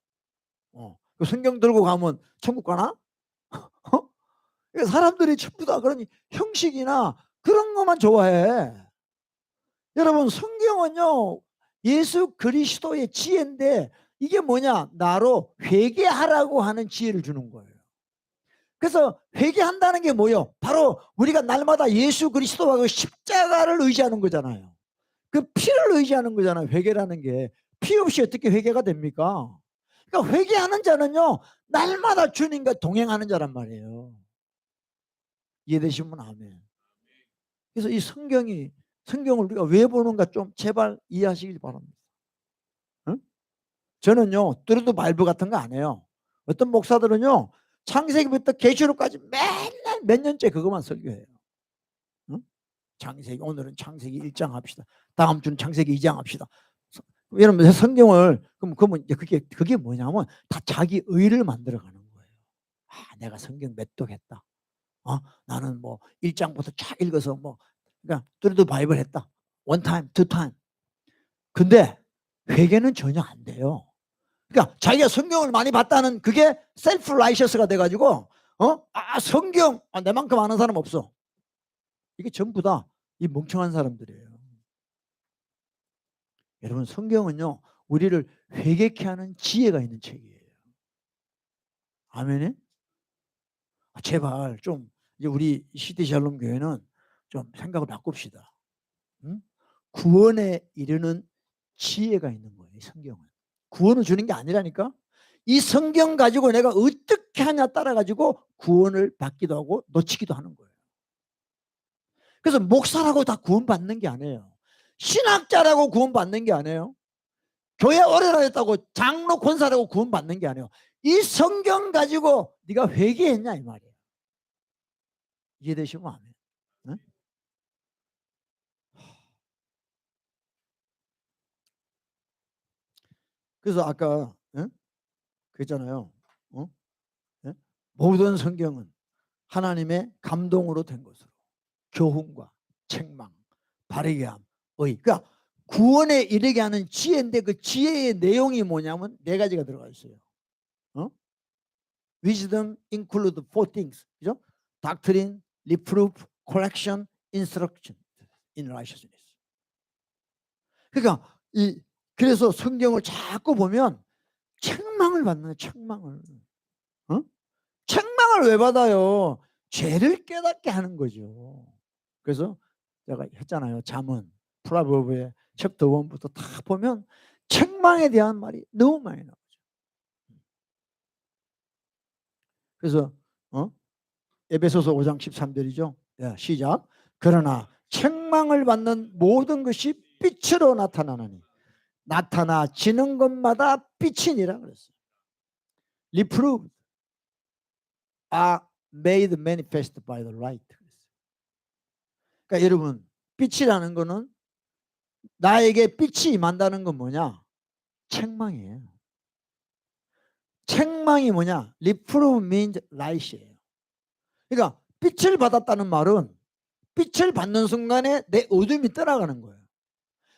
S1: 그 성경 들고 가면 천국 가나? 사람들이 전부 다 그런 형식이나 그런 것만 좋아해. 여러분 성경은요 예수 그리스도의 지혜인데 이게 뭐냐? 나로 회개하라고 하는 지혜를 주는 거예요. 그래서 회개한다는 게 뭐예요? 바로 우리가 날마다 예수 그리스도와 그 십자가를 의지하는 거잖아요. 그 피를 의지하는 거잖아요. 회개라는 게. 피 없이 어떻게 회개가 됩니까? 그러니까 회개하는 자는요, 날마다 주님과 동행하는 자란 말이에요. 이해되시면 아멘. 그래서 이 성경을 우리가 왜 보는가 좀 제발 이해하시길 바랍니다. 응? 저는요, 뚜루드 바이블 같은 거 안 해요. 어떤 목사들은요, 창세기부터 계시록까지 맨날 몇 년째 그것만 설교해요. 응? 창세기, 오늘은 창세기 1장 합시다. 다음 주는 창세기 2장 합시다. 여러분, 성경을, 그러면 그게 뭐냐면 다 자기 의를 만들어가는 거예요. 아, 내가 성경 몇 독했다. 나는 뭐 1장부터 쫙 읽어서 그러니까 뚜루드 바이블 했다. one time, two time. 근데 회개는 전혀 안 돼요. 그러니까 자기가 성경을 많이 봤다는 그게 셀프 라이셔스가 돼가지고 성경 내만큼 아는 사람 없어. 이게 전부 다 이 멍청한 사람들이에요. 여러분, 성경은요, 우리를 회개케 하는 지혜가 있는 책이에요. 아멘에? 제발 좀 이제 우리 시티 샬롬 교회는 좀 생각을 바꿉시다. 응? 구원에 이르는 지혜가 있는 거예요. 이 성경은. 구원을 주는 게 아니라니까. 이 성경 가지고 내가 어떻게 하냐 따라 가지고 구원을 받기도 하고 놓치기도 하는 거예요. 그래서 목사라고 다 구원받는 게 아니에요. 신학자라고 구원받는 게 아니에요. 교회 오래라 했다고 장로 권사라고 구원받는 게 아니에요. 이 성경 가지고 네가 회개했냐 이 말이에요. 이해되시면 아멘. 네? 그래서 아까 그랬잖아요. 모든 성경은 하나님의 감동으로 된 것으로 교훈과 책망, 바르게 함, 의. 그러니까 구원에 이르게 하는 지혜인데 그 지혜의 내용이 뭐냐면 네 가지가 들어가 있어요. Wisdom include four things. 그죠? Doctrine, reproof, correction, instruction in righteousness. 그러니까 그래서 성경을 자꾸 보면 책망을 받는 책망을. 책망을 왜 받아요? 죄를 깨닫게 하는 거죠. 그래서 제가 했잖아요. 잠언, 프로버브의 챕터 1부터 다 보면 책망에 대한 말이 너무 많이 나오죠. 그래서 에베소서 5장 13절이죠. 시작. 그러나 책망을 받는 모든 것이 빛으로 나타나나니 나타나지는 것마다 빛이니라 그랬어요. Reproved are made manifest by the light. 그러니까 여러분, 빛이라는 거는 나에게 빛이 임한다는 건 뭐냐? 책망이에요. 책망이 뭐냐? Reprove means light이에요. 그러니까 빛을 받았다는 말은 빛을 받는 순간에 내 어둠이 떠나가는 거예요.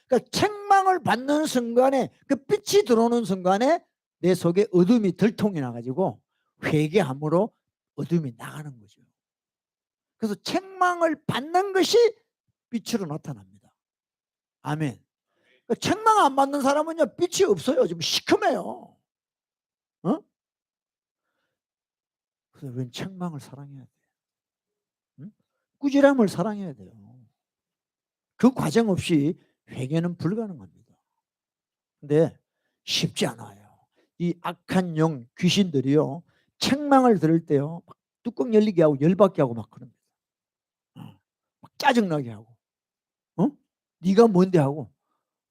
S1: 그러니까 책망을 받는 순간에 그 빛이 들어오는 순간에 내 속에 어둠이 들통이 나가지고 회개함으로 어둠이 나가는 거죠. 그래서 책망을 받는 것이 빛으로 나타납니다. 아멘. 그러니까 책망 안 받는 사람은요 빛이 없어요. 지금 시커매요. 그래서 우리는 책망을 사랑해야 돼요. 꾸지람을 사랑해야 돼요. 그 과정 없이 회개는 불가능합니다. 근데 쉽지 않아요. 이 악한 영 귀신들이요 책망을 들을 때요 막 뚜껑 열리게 하고 열받게 하고 막 그럽니다. 막 짜증나게 하고 네가 뭔데 하고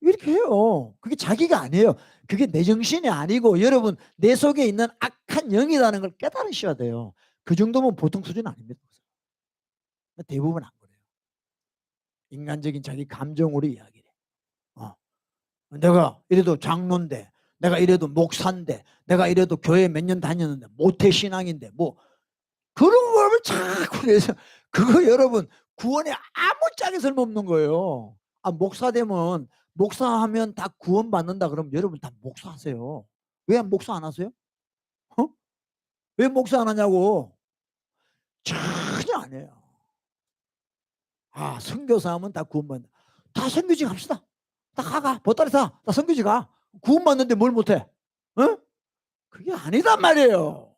S1: 이렇게 해요. 그게 자기가 아니에요. 그게 내 정신이 아니고 여러분 내 속에 있는 악한 영이라는 걸 깨달으셔야 돼요. 그 정도면 보통 수준 아닙니다. 대부분 안 그래요. 인간적인 자기 감정으로 이야기해. 내가 이래도 장로인데 내가 이래도 목사인데 내가 이래도 교회 몇 년 다녔는데 모태신앙인데 뭐 그런 걸 자꾸 해서 그거 여러분 구원에 아무짝에 쓸모없는 거예요. 목사 되면 목사하면 다 구원받는다 그러면 여러분 다 목사하세요. 왜 목사 안 하세요? 왜 목사 안 하냐고. 전혀 안 해요. 선교사 하면 다 구원받는다. 다 선교지 갑시다. 다 가가 보따리 다 선교지 가. 구원받는데 뭘 못해? 그게 아니단 말이에요.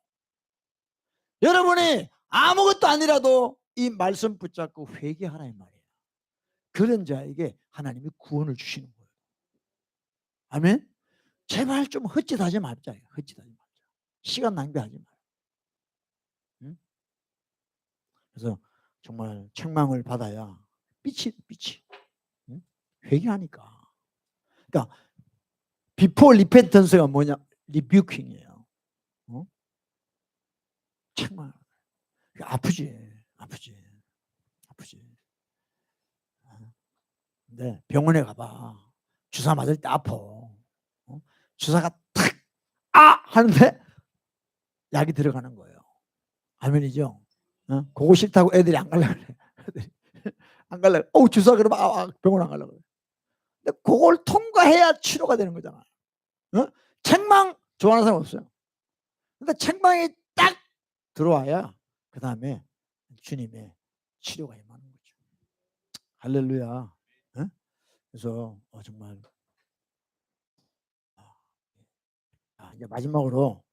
S1: 여러분이 아무것도 아니라도 이 말씀 붙잡고 회개하라 이 말이에요. 그런 자에게 하나님이 구원을 주시는 거예요. 아멘. 제발 좀 헛짓하지 말자. 헛짓하지 말자. 시간 낭비하지 마. 응? 그래서 정말 책망을 받아야 빛이. 응? 회개하니까. 그러니까 비포 리펜턴스가 뭐냐? 리뷰킹이에요. 어? 책망. 아프지. 근데 병원에 가봐. 주사 맞을 때 아파. 주사가 탁! 하는데 약이 들어가는 거예요. 아멘이죠? 그거 싫다고 애들이 안 가려고 그래. 안 가려고. 주사 그러면 병원 안 가려고 그래. 근데 그걸 통과해야 치료가 되는 거잖아. 책망 좋아하는 사람 없어요. 근데 책망이 딱 들어와야 그 다음에 주님의 치료가 임하는 거죠. 할렐루야. 그래서 정말 이제 마지막으로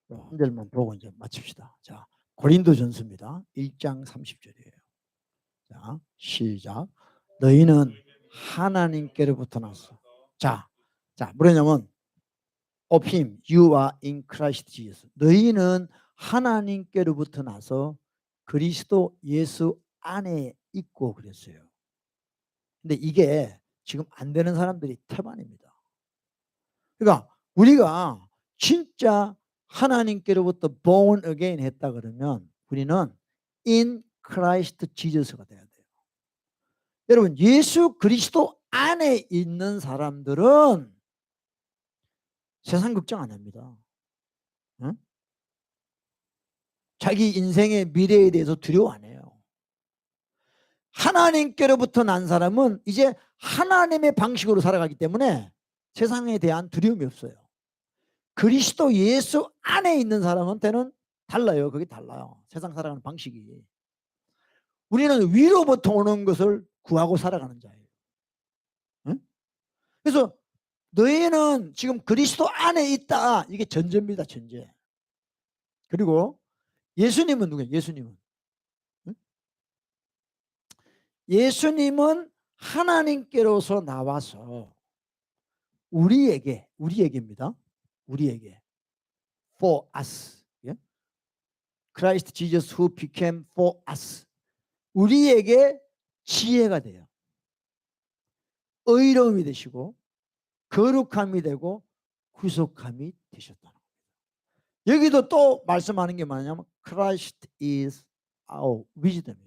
S1: 한 절만 보고 이제 마칩시다. 자, 고린도전서입니다. 1장 30절이에요. 자, 시작. 너희는 하나님께로부터 났어. 자, 뭐냐면 of him, you are in Christ Jesus. 너희는 하나님께로부터 나서 그리스도 예수 안에 있고 그랬어요. 근데 이게 지금 안 되는 사람들이 태반입니다. 그러니까 우리가 진짜 하나님께로부터 born again 했다 그러면 우리는 in Christ Jesus가 돼야 돼요. 여러분 예수 그리스도 안에 있는 사람들은 세상 걱정 안 합니다. 응? 자기 인생의 미래에 대해서 두려워 안 해요. 하나님께로부터 난 사람은 이제 하나님의 방식으로 살아가기 때문에 세상에 대한 두려움이 없어요. 그리스도 예수 안에 있는 사람한테는 달라요. 그게 달라요. 세상 살아가는 방식이. 우리는 위로부터 오는 것을 구하고 살아가는 자예요. 응? 그래서 너희는 지금 그리스도 안에 있다. 이게 전제입니다. 전제. 그리고 예수님은 누구예요? 예수님은. 응? 예수님은 하나님께로서 나와서 우리에게입니다. 우리에게. For us. 예? Christ Jesus who became for us. 우리에게 지혜가 돼요. 의로움이 되시고 거룩함이 되고 구속함이 되셨다는 겁니다. 여기도 또 말씀하는 게 뭐냐면 Christ is our wisdom.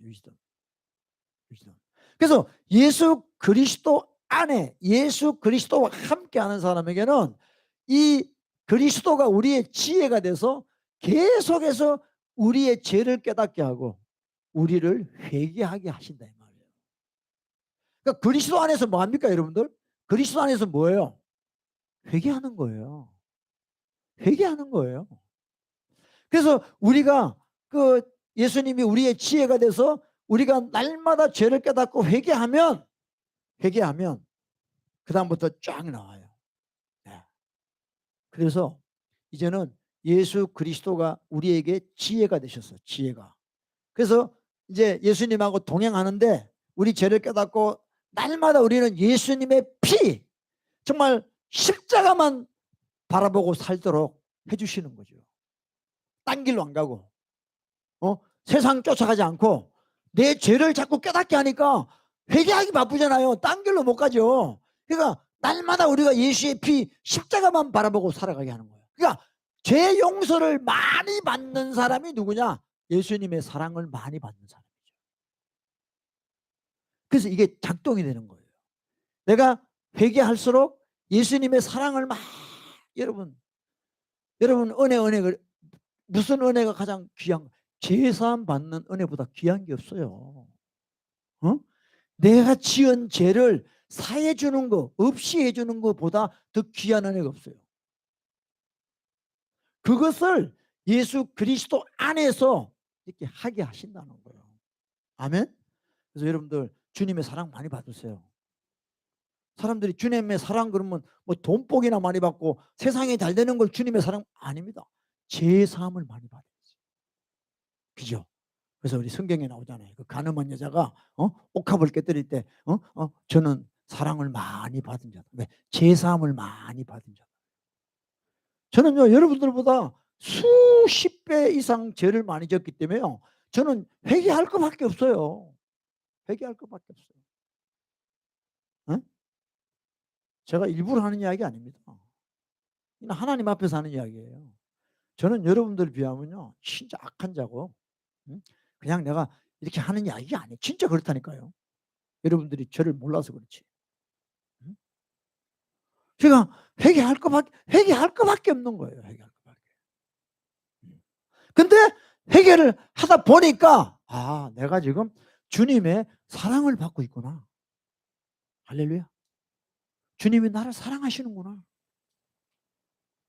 S1: 그래서 예수 그리스도 안에 예수 그리스도와 함께하는 사람에게는 이 그리스도가 우리의 지혜가 돼서 계속해서 우리의 죄를 깨닫게 하고 우리를 회개하게 하신다 이 말이에요. 그러니까 그리스도 안에서 뭐 합니까 여러분들? 그리스도 안에서 뭐예요? 회개하는 거예요. 회개하는 거예요. 그래서 우리가 그 예수님이 우리의 지혜가 돼서 우리가 날마다 죄를 깨닫고 회개하면 그 다음부터 쫙 나와요. 네. 그래서 이제는 예수 그리스도가 우리에게 지혜가 되셨어요. 지혜가. 그래서 이제 예수님하고 동행하는데 우리 죄를 깨닫고 날마다 우리는 예수님의 피 정말 십자가만 바라보고 살도록 해주시는 거죠. 딴 길로 안 가고 세상 쫓아가지 않고 내 죄를 자꾸 깨닫게 하니까 회개하기 바쁘잖아요. 딴 길로 못 가죠. 그러니까 날마다 우리가 예수의 피 십자가만 바라보고 살아가게 하는 거예요. 그러니까 죄 용서를 많이 받는 사람이 누구냐? 예수님의 사랑을 많이 받는 사람이죠. 그래서 이게 작동이 되는 거예요. 내가 회개할수록 예수님의 사랑을 막 여러분 은혜 무슨 은혜가 가장 귀한 죄사함 받는 은혜보다 귀한 게 없어요. 내가 지은 죄를 사해 주는 거 없이 해주는 것보다 더 귀한 은혜가 없어요. 그것을 예수 그리스도 안에서 이렇게 하게 하신다는 거예요. 아멘. 그래서 여러분들 주님의 사랑 많이 받으세요. 사람들이 주님의 사랑 그러면 뭐 돈복이나 많이 받고 세상에 잘 되는 걸 주님의 사랑 아닙니다. 죄 사함을 많이 받아야지. 그죠? 그래서 우리 성경에 나오잖아요. 그 가늠한 여자가 옥합을 깨뜨릴 때 저는 사랑을 많이 받은 자다. 왜? 제사함을 많이 받은 자다. 저는요 여러분들보다 수십 배 이상 죄를 많이 졌기 때문에요. 저는 회개할 것밖에 없어요. 회개할 것밖에 없어요. 응? 제가 일부러 하는 이야기 아닙니다. 하나님 앞에서 하는 이야기예요. 저는 여러분들 비하면요 진짜 악한 자고, 응? 그냥 내가 이렇게 하는 이야기가 아니에요. 진짜 그렇다니까요. 여러분들이 저를 몰라서 그렇지. 응? 제가 회개할 것밖에 없는 거예요. 회개할 것밖에. 근데 회개를 하다 보니까 내가 지금 주님의 사랑을 받고 있구나. 할렐루야. 주님이 나를 사랑하시는구나.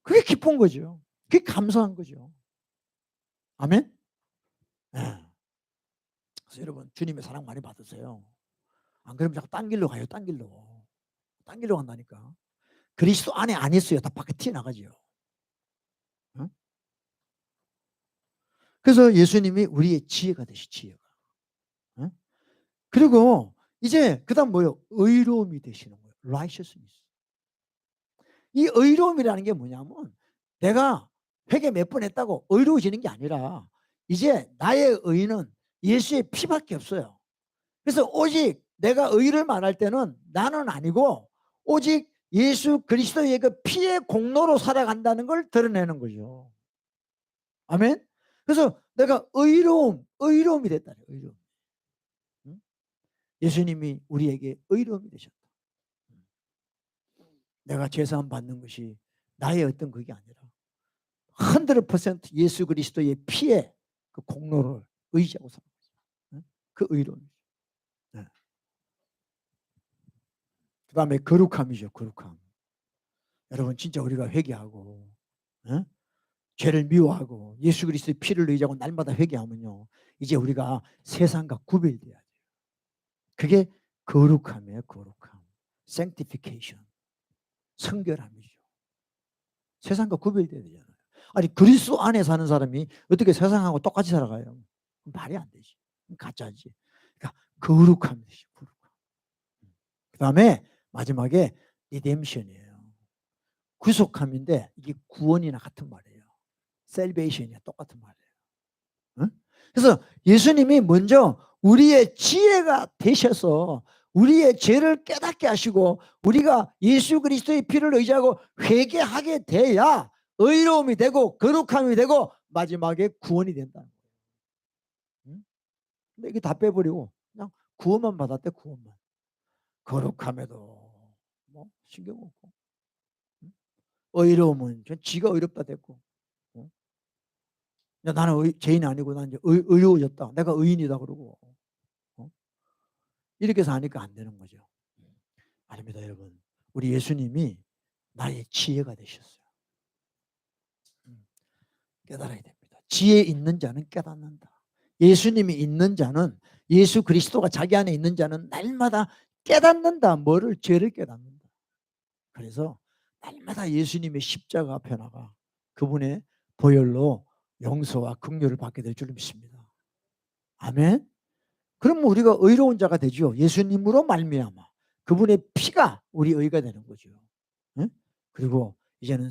S1: 그게 기쁜 거죠. 그게 감사한 거죠. 아멘. 네. 그래서 여러분 주님의 사랑 많이 받으세요. 안 그러면 자꾸 딴 길로 가요. 딴 길로. 딴 길로 간다니까. 그리스도 안에 안 있어요. 다 밖에 튀어나가죠. 응? 그래서 예수님이 우리의 지혜가 되시, 지혜가. 응? 그리고 이제 그 다음 뭐예요? 의로움이 되시는 거예요. righteousness. 이 의로움이라는 게 뭐냐면 내가 회개 몇 번 했다고 의로워지는 게 아니라 이제 나의 의는 예수의 피밖에 없어요. 그래서 오직 내가 의를 말할 때는 나는 아니고 오직 예수 그리스도의 그 피의 공로로 살아간다는 걸 드러내는 거죠. 아멘. 그래서 내가 의로움이 됐다. 의로움. 예수님이 우리에게 의로움이 되셨다. 내가 제사함 받는 것이 나의 어떤 그게 아니라 100% 예수 그리스도의 피의 그 공로를 의지하고 사는 거죠. 그 의로움. 네. 그 다음에 거룩함이죠. 거룩함. 여러분 진짜 우리가 회개하고 죄를 미워하고 예수 그리스도의 피를 의지하고 날마다 회개하면요 이제 우리가 세상과 구별돼야 돼요. 그게 거룩함이에요. 거룩함. sanctification. 성결함이죠. 세상과 구별돼야 되잖아요. 아니 그리스도 안에 사는 사람이 어떻게 세상하고 똑같이 살아가요? 말이 안 되지. 가짜지. 그러니까 거룩함이죠. 거룩함. 그 다음에 마지막에 리뎀션이에요. 구속함인데 이게 구원이나 같은 말이에요. 셀베이션이야 똑같은 말이에요. 응? 그래서 예수님이 먼저 우리의 지혜가 되셔서 우리의 죄를 깨닫게 하시고 우리가 예수 그리스도의 피를 의지하고 회개하게 돼야 의로움이 되고 거룩함이 되고 마지막에 구원이 된다는 거예요. 응? 근데 이게 다 빼버리고 그냥 구원만 받았대. 구원만. 거룩함에도 뭐 신경 없고 의로움은 지가 의롭다 됐고 나는 죄인이 아니고 난 이제 의로워졌다. 내가 의인이다 그러고 이렇게 해서 하니까 안 되는 거죠. 아닙니다, 여러분. 우리 예수님이 나의 지혜가 되셨어요. 깨달아야 됩니다. 지혜 있는 자는 깨닫는다. 예수님이 있는 자는 예수 그리스도가 자기 안에 있는 자는 날마다 깨닫는다. 뭐를? 죄를 깨닫는다. 그래서 날마다 예수님의 십자가 앞에 나가 그분의 보혈로 용서와 긍휼을 받게 될 줄 믿습니다. 아멘. 그럼 우리가 의로운 자가 되죠. 예수님으로 말미암아 그분의 피가 우리 의가 되는 거죠. 응? 그리고 이제는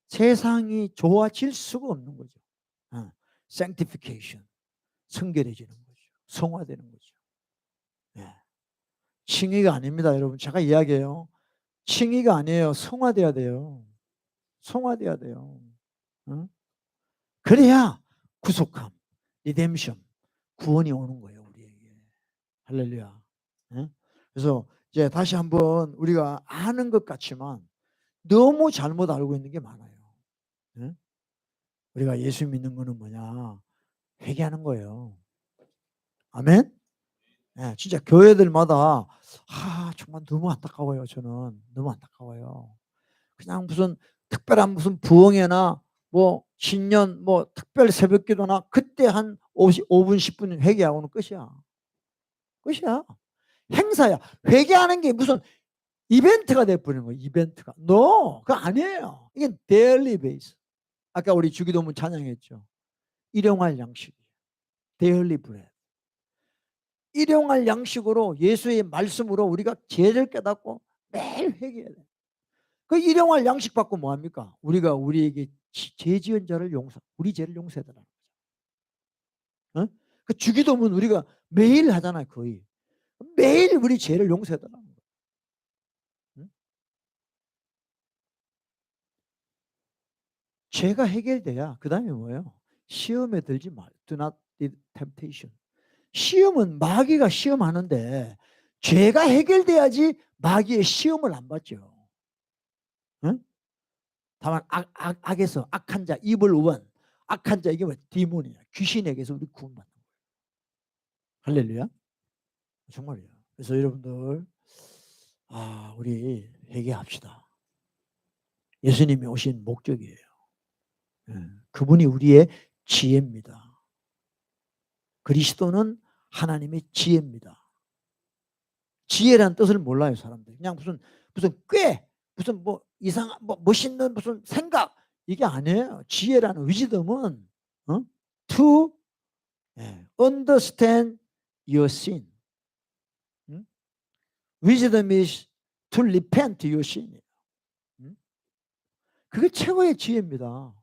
S1: 세상이 좋아질 수가 없는 거죠. sanctification. 성결해지는 거죠. 성화되는 거죠. 네. 칭의가 아닙니다, 여러분. 제가 이야기해요. 칭의가 아니에요. 성화돼야 돼요. 성화돼야 돼요. 응? 그래야 구속함, 리뎀션, 구원이 오는 거예요, 우리에게. 할렐루야. 응? 그래서 이제 다시 한번 우리가 아는 것 같지만 너무 잘못 알고 있는 게 많아요. 응? 우리가 예수 믿는 거는 뭐냐? 회개하는 거예요. 아멘? 네, 진짜 교회들마다 정말 너무 안타까워요. 저는 너무 안타까워요. 그냥 무슨 특별한 무슨 부흥회나 뭐 신년 뭐 특별 새벽기도나 그때 한 5분 10분 회개하고는 끝이야. 끝이야. 행사야. 회개하는 게 무슨 이벤트가 돼버리는 거예요. 이벤트가. No, 그거 아니에요. 이게 daily base. 아까 우리 주기도문 찬양했죠. 일용할 양식이에요. 데일리 브레드. 일용할 양식으로 예수의 말씀으로 우리가 죄를 깨닫고 매일 회개해야 돼요. 그 일용할 양식 받고 뭐합니까? 우리가 우리에게 죄 지은 자를 우리 죄를 용서해달라는 거죠. 어? 그 주기도문 우리가 매일 하잖아요. 거의 매일 우리 죄를 용서해달라는 거예요. 응? 죄가 해결돼야 그 다음에 뭐예요? 시험에 들지 말. Do not be temptation. 시험은 마귀가 시험하는데 죄가 해결돼야지 마귀의 시험을 안 받죠. 응? 다만 악에서 악한 자, evil one, 악한 자 이게 뭐 디몬이야. 귀신에게서 우리 구원받는 거예요. 할렐루야. 정말이에요. 그래서 여러분들 우리 회개합시다. 예수님이 오신 목적이에요. 그분이 우리의 지혜입니다. 그리스도는 하나님의 지혜입니다. 지혜라는 뜻을 몰라요, 사람들. 그냥 무슨 무슨 뭐 이상한 뭐 멋있는 무슨 생각 이게 아니에요. 지혜라는 위즈덤은 to understand your sin. Wisdom is to repent your sin. 그게 최고의 지혜입니다.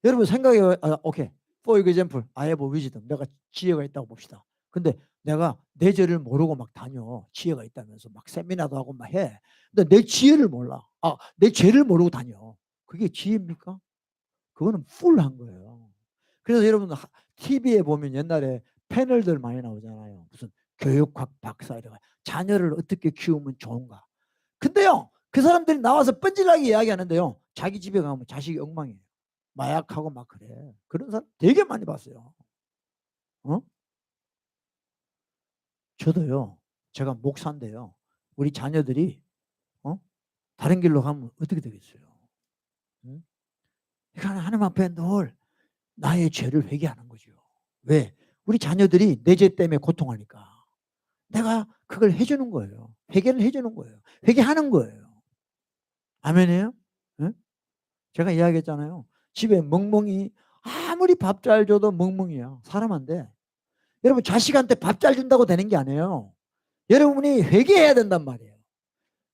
S1: 여러분 생각해, 오케이. For example, I have wisdom. 내가 지혜가 있다고 봅시다. 근데 내가 내 죄를 모르고 막 다녀. 지혜가 있다면서 막 세미나도 하고 막 해. 근데 내 지혜를 몰라. 내 죄를 모르고 다녀. 그게 지혜입니까? 그거는 풀한 거예요. 그래서 여러분 TV에 보면 옛날에 패널들 많이 나오잖아요. 무슨 교육학 박사 이런 거. 자녀를 어떻게 키우면 좋은가. 근데요, 그 사람들이 나와서 뻔질나게 이야기하는데요. 자기 집에 가면 자식이 엉망이에요. 마약하고 막 그래. 그런 사람 되게 많이 봤어요. 저도요. 제가 목사인데요. 우리 자녀들이 다른 길로 가면 어떻게 되겠어요? 그러니까 하나님 앞에 늘 나의 죄를 회개하는 거죠. 왜? 우리 자녀들이 내 죄 때문에 고통하니까 내가 그걸 해주는 거예요. 회개를 해주는 거예요. 회개하는 거예요. 아멘이에요? 네? 제가 이야기했잖아요. 집에 멍멍이 아무리 밥 잘 줘도 멍멍이야. 사람 안 돼. 여러분 자식한테 밥 잘 준다고 되는 게 아니에요. 여러분이 회개해야 된단 말이에요.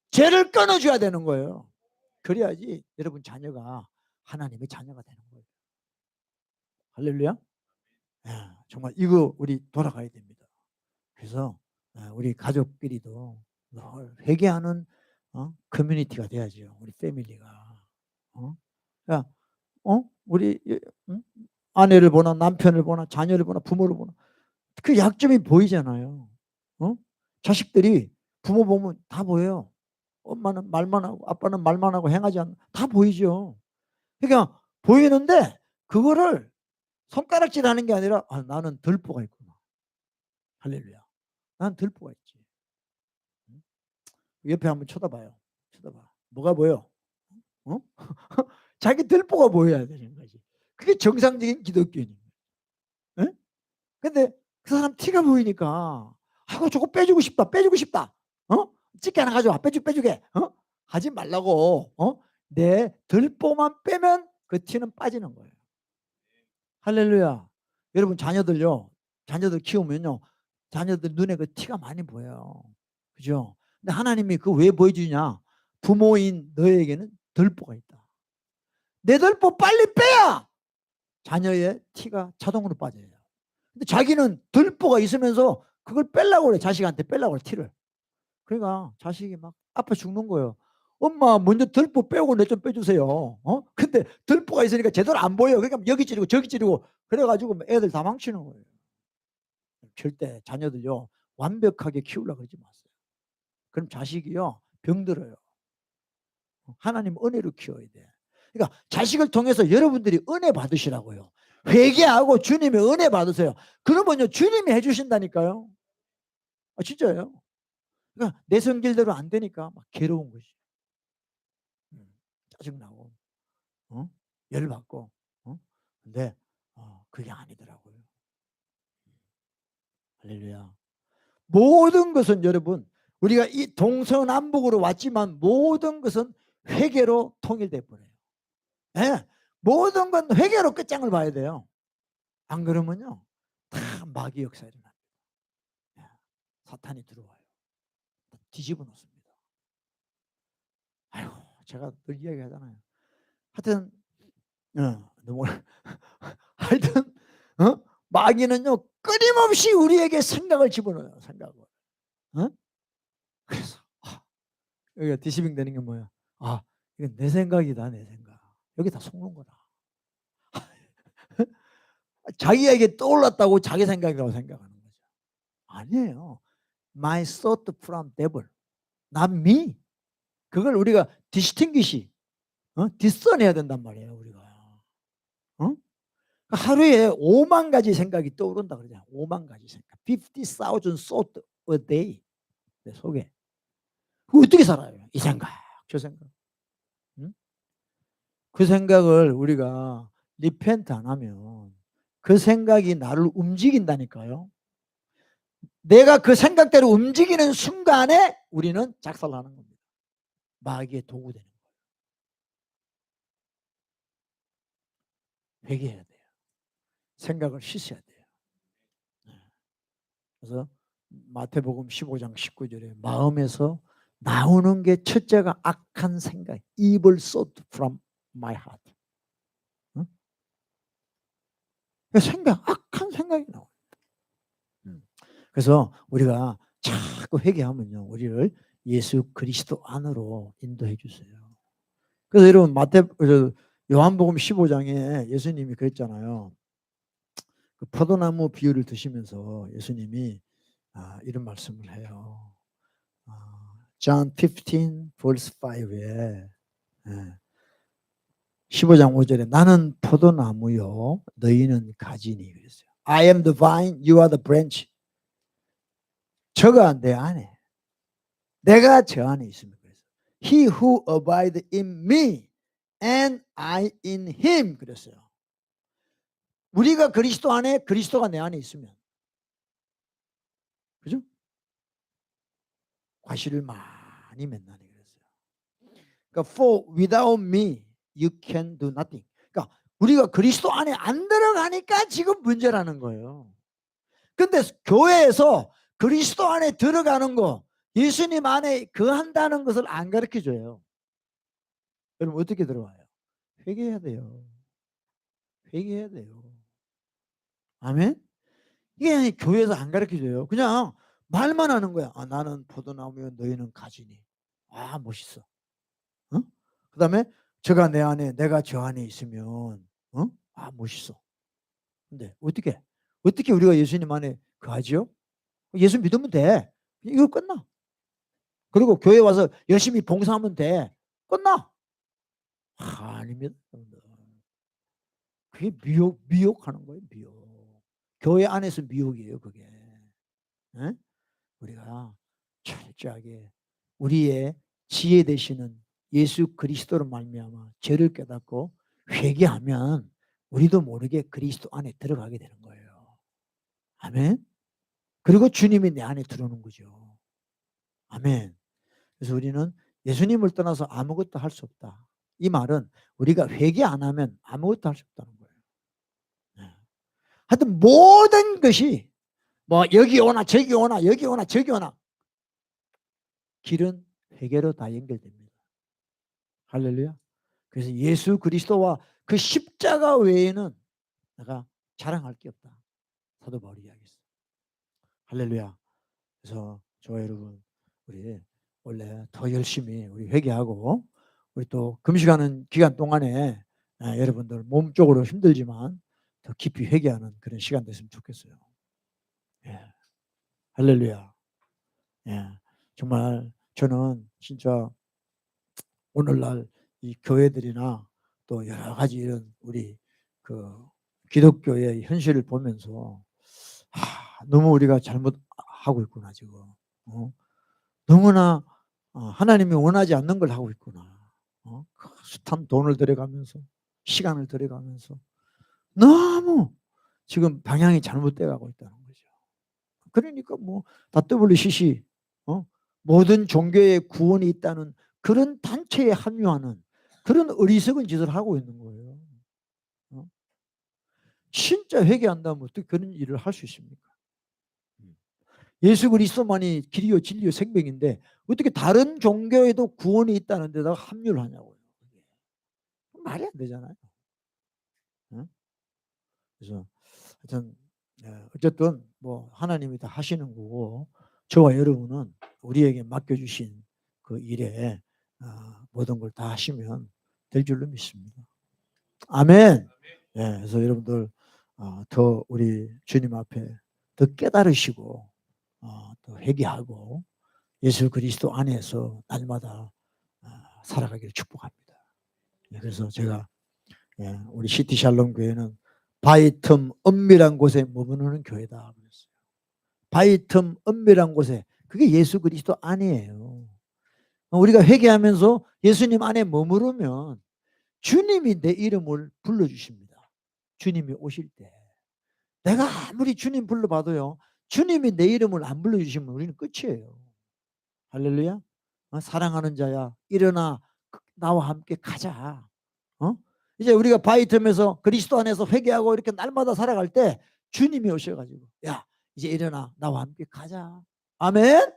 S1: 죄를 끊어줘야 되는 거예요. 그래야지 여러분 자녀가 하나님의 자녀가 되는 거예요. 할렐루야. 정말 이거 우리 돌아가야 됩니다. 그래서 우리 가족끼리도 회개하는 커뮤니티가 돼야죠. 우리 패밀리가. 야, 우리 아내를 보나 남편을 보나 자녀를 보나 부모를 보나 그 약점이 보이잖아요. 자식들이 부모 보면 다 보여요. 엄마는 말만 하고 아빠는 말만 하고 행하지 않는 다 보이죠. 그러니까 보이는데 그거를 손가락질하는 게 아니라 나는 들보가 있구나. 할렐루야. 난 들보가 있지. 옆에 한번 쳐다봐요. 쳐다봐. 뭐가 보여? 자기 들보가 보여야 되는 거지. 그게 정상적인 기독교인. 근데 그 사람 티가 보이니까 저거 빼주고 싶다. 빼주고 싶다. 집게 하나 가져와. 빼주게. 하지 말라고. 내 들보만 빼면 그 티는 빠지는 거예요. 할렐루야. 여러분 자녀들요. 자녀들 키우면요. 자녀들 눈에 그 티가 많이 보여요. 그죠? 근데 하나님이 그거 왜 보여주냐? 부모인 너에게는 들보가 있다. 내 들보 빨리 빼야 자녀의 티가 자동으로 빠져요. 근데 자기는 들보가 있으면서 그걸 빼려고 그래. 자식한테 빼려고 그래. 티를. 그러니까 자식이 막 아파 죽는 거예요. 엄마 먼저 들보 빼고 내 좀 빼주세요. 근데 들보가 있으니까 제대로 안 보여. 그러니까 여기 찌르고 저기 찌르고 그래가지고 애들 다 망치는 거예요. 절대 자녀들요 완벽하게 키우려고 그러지 마세요. 그럼 자식이요 병들어요. 하나님 은혜로 키워야 돼. 그러니까 자식을 통해서 여러분들이 은혜 받으시라고요. 회개하고 주님의 은혜 받으세요. 그러면요 주님이 해주신다니까요. 진짜예요. 그러니까 내 성질대로 안 되니까 막 괴로운 거지. 짜증나고 열받고 근데 그게 아니더라고요. 할렐루야. 모든 것은 여러분 우리가 이 동서남북으로 왔지만 모든 것은 회개로 통일돼 버려요. 모든 건 회개로 끝장을 봐야 돼요. 안 그러면요 다 마귀 역사 일어납니다. 예, 사탄이 들어와요. 뒤집어 놓습니다. 아이고 제가 늘 이야기하잖아요. 하여튼 너무 하여튼 마귀는요 끊임없이 우리에게 생각을 집어넣어요. 생각을. 그래서 여기가 디시빙 되는 게 뭐야? 아 이건 내 생각이다 내 생각. 여기 다 속는 거다. 자기에게 떠올랐다고 자기 생각이라고 생각하는 거죠. 아니에요. My thought from devil. Not me. 그걸 우리가 distinguish, discern해야 된단 말이에요. 우리가. 하루에 5만 가지 생각이 떠오른다 그러잖아요. 5만 가지 생각. 50,000 thoughts a day. 내 속에. 그거 어떻게 살아요? 이 생각, 저 생각. 응? 그 생각을 우리가 리펜트 안 하면 그 생각이 나를 움직인다니까요. 내가 그 생각대로 움직이는 순간에 우리는 작살나는 겁니다. 마귀의 도구 되는 거예요. 회개해야 돼요. 생각을 씻어야 돼요. 그래서 마태복음 15장 19절에 마음에서 나오는 게 첫째가 악한 생각, evil thought from my heart. 생각, 악한 생각이 나와요. 그래서 우리가 자꾸 회개하면요, 우리를 예수 그리스도 안으로 인도해 주세요. 그래서 여러분 요한복음 15장에 예수님이 그랬잖아요. 그 포도나무 비유를 드시면서 예수님이 이런 말씀을 해요. John 15 verse 5에 15장 5절에 나는 포도나무요 너희는 가지니 그랬어요. I am the vine, you are the branch. 저가 내 안에, 내가 저 안에 있습니다. 그래서 He who abide in me and I in him 그랬어요. 우리가 그리스도 안에, 그리스도가 내 안에 있으면, 그죠? 과실을 많이 맺나니 그랬어요. 그러니까 for without me you can do nothing. 그러니까 우리가 그리스도 안에 안 들어가니까 지금 문제라는 거예요. 근데 교회에서 그리스도 안에 들어가는 거, 예수님 안에 거한다는 것을 안 가르쳐 줘요. 여러분 어떻게 들어와요? 회개해야 돼요. 회개해야 돼요. 아멘? 이게 교회에서 안 가르쳐 줘요. 그냥 말만 하는 거야. 나는 포도나무면 너희는 가지니. 멋있어. 그 다음에 저가 내 안에, 내가 저 안에 있으면 멋있어. 근데 어떻게 우리가 예수님 안에 거하지요? 예수 믿으면 돼. 이거 끝나. 그리고 교회 와서 열심히 봉사하면 돼. 끝나. 아닙니다. 그게 미혹하는 거예요. 미혹. 교회 안에서 미혹이에요. 그게. 네? 우리가 철저하게 우리의 지혜 되시는 예수 그리스도로 말미암아 죄를 깨닫고 회개하면 우리도 모르게 그리스도 안에 들어가게 되는 거예요. 아멘. 그리고 주님이 내 안에 들어오는 거죠. 아멘. 그래서 우리는 예수님을 떠나서 아무것도 할 수 없다. 이 말은 우리가 회개 안 하면 아무것도 할 수 없다는 거예요. 하여튼 모든 것이 뭐 여기 오나 저기 오나 여기 오나 저기 오나 길은 회개로 다 연결됩니다. 할렐루야. 그래서 예수 그리스도와 그 십자가 외에는 내가 자랑할 게 없다. 사도 바울이 이야기했어. 할렐루야. 그래서 저와 여러분 우리 원래 더 열심히 우리 회개하고 우리 또 금식하는 기간 동안에 여러분들 몸쪽으로 힘들지만 더 깊이 회개하는 그런 시간 됐으면 좋겠어요. 예. 할렐루야. 예. 정말 저는 진짜 오늘날 이 교회들이나 또 여러 가지 이런 우리 그 기독교의 현실을 보면서 너무 우리가 잘못하고 있구나 지금. 너무나 하나님이 원하지 않는 걸 하고 있구나. 숱한 돈을 들여가면서 시간을 들여가면서 너무 지금 방향이 잘못돼 가고 있다는 거죠. 그러니까 뭐 WCC 모든 종교의 구원이 있다는 그런 단체에 합류하는 그런 어리석은 짓을 하고 있는 거예요. 진짜 회개한다면 어떻게 그런 일을 할 수 있습니까? 예수 그리스도만이 길이요 진리요 생명인데 어떻게 다른 종교에도 구원이 있다는 데다가 합류를 하냐고요. 말이 안 되잖아요. 그래서 하여튼 어쨌든 뭐 하나님이 다 하시는 거고 저와 여러분은 우리에게 맡겨주신 그 일에 모든 걸 다 하시면 될 줄로 믿습니다. 아멘. 예, 그래서 여러분들 더 우리 주님 앞에 더 깨달으시고 또 회개하고 예수 그리스도 안에서 날마다 살아가기를 축복합니다. 예, 그래서 제가 우리 시티 샬롬 교회는 바위 틈 은밀한 곳에 머무르는 교회다 그랬어요. 바위 틈 은밀한 곳에 그게 예수 그리스도 안이에요. 우리가 회개하면서 예수님 안에 머무르면 주님이 내 이름을 불러주십니다. 주님이 오실 때 내가 아무리 주님 불러봐도요 주님이 내 이름을 안 불러주시면 우리는 끝이에요. 할렐루야. 사랑하는 자야 일어나 나와 함께 가자. 이제 우리가 바위 틈에서 그리스도 안에서 회개하고 이렇게 날마다 살아갈 때 주님이 오셔가지고 야 이제 일어나 나와 함께 가자. 아멘.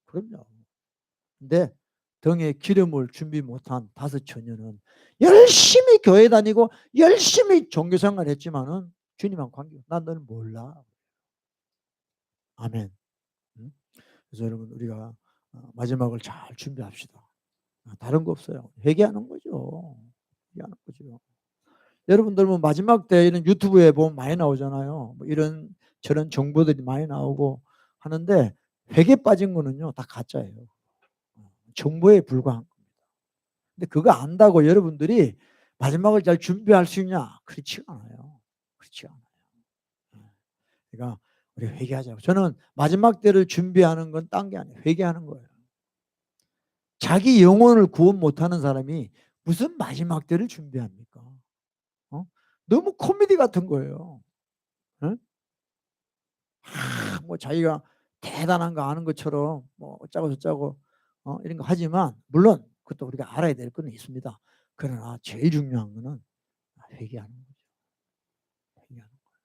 S1: 그럼요. 근데 등에 기름을 준비 못한 다섯 처녀는 열심히 교회 다니고 열심히 종교생활 했지만은 주님하고 관계 난 너를 몰라. 아멘. 그래서 여러분 우리가 마지막을 잘 준비합시다. 다른 거 없어요. 회개하는 거죠. 회개하는 거죠. 여러분들 뭐 마지막 때 이런 유튜브에 보면 많이 나오잖아요. 뭐 이런 저런 정보들이 많이 나오고 하는데 회개 빠진 거는요 다 가짜예요. 정보에 불과한 겁니다. 근데 그거 안다고 여러분들이 마지막을 잘 준비할 수 있냐? 그렇지 않아요. 그렇지 않아요. 그러니까 우리 회개하자고. 저는 마지막 때를 준비하는 건 딴 게 아니에요. 회개하는 거예요. 자기 영혼을 구원 못하는 사람이 무슨 마지막 때를 준비합니까? 너무 코미디 같은 거예요. 뭐 자기가 대단한 거 아는 것처럼 뭐 어쩌고 저쩌고 이런 거 하지만 물론 그것도 우리가 알아야 될 건 있습니다. 그러나 제일 중요한 거는 회개하는 거죠. 회개하는 거예요.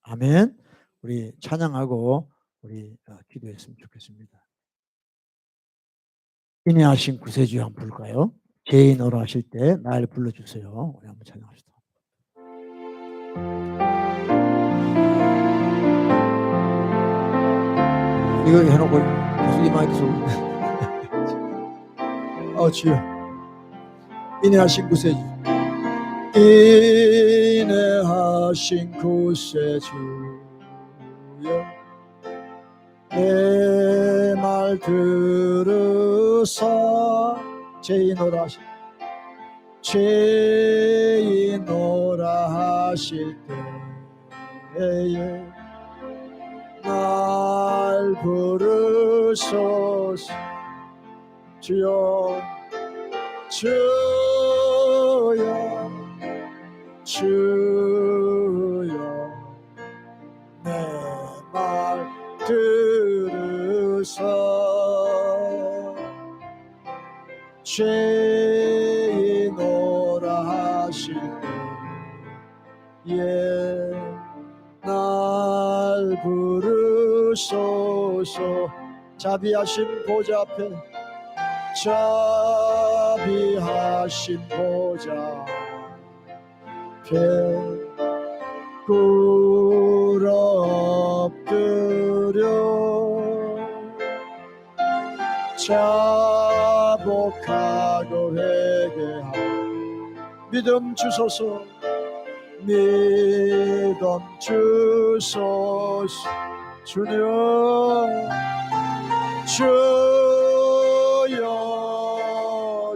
S1: 아멘. 우리 찬양하고 우리 기도했으면 좋겠습니다. 인내하신 구세주여 한번 부를까요? 죄인으로 하실 때 날 불러주세요. 우리 한번 찬양합시다. 이거 해놓고 계속 이 마이크 소리. 주여 인내하신 구세주 인내하신 구세주여 내 말 들으사 죄인오라 하실 때에 날 부르소서. 주여 주여 주여 내 말 들으사 죄인오라 하실 때에 날 부르소서. 자비하신 보좌 앞에 자비하신 보좌 앞에 꿇어 엎드려 자복하고 회개하고 믿음 주소서. 믿음 주소서. 주여 주여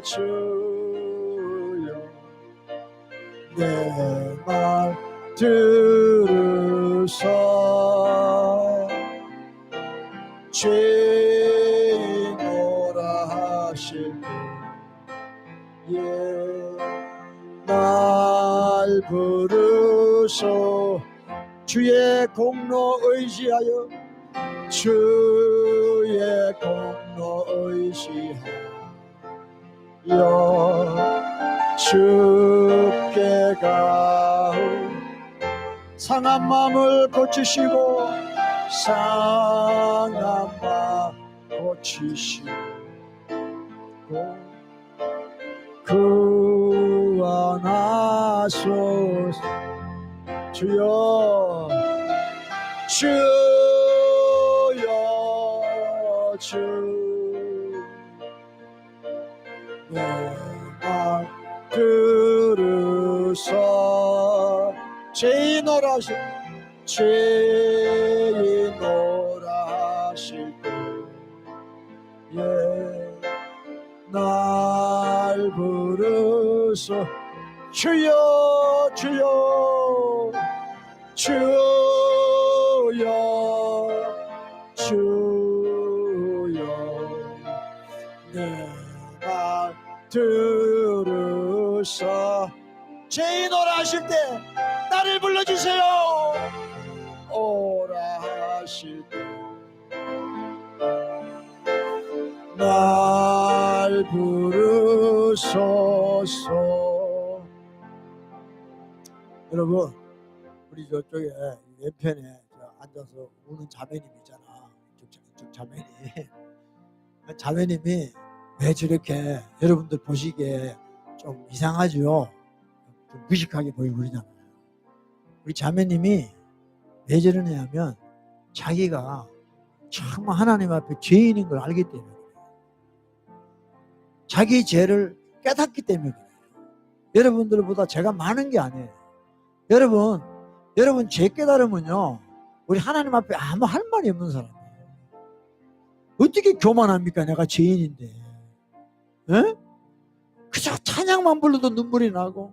S1: 주여 내 말 들으사 죄인오라 하실 때에 날 부르소. 주의 공로 의지하여 주의 공로 의지하여 주께 가오. 상한 마음을 고치시고 상한 마음 고치시고 구원하소서. 주여 주여 주 내 말 들으사 죄인오라실 때에 날 부르소. 주여 주여 주여 주여 내 말 들으사 죄인 오라 하실 때 나를 불러주세요. 오라 하실 때 날 부르소서. 여러분, 우리 저쪽에 왼편에 앉아서 우는 자매님 있잖아. 이쪽 자매님. 자매님이 왜 저렇게 여러분들 보시기에 좀 이상하죠? 좀 무식하게 보이고 그러잖아요. 우리 자매님이 왜 저러냐면 자기가 정말 하나님 앞에 죄인인 걸 알기 때문에 그래요. 자기 죄를 깨닫기 때문에 그래요. 여러분들보다 죄가 많은 게 아니에요. 여러분 죄 깨달으면요, 우리 하나님 앞에 아무 할 말이 없는 사람이에요. 어떻게 교만합니까? 내가 죄인인데. 에? 그저 찬양만 불러도 눈물이 나고,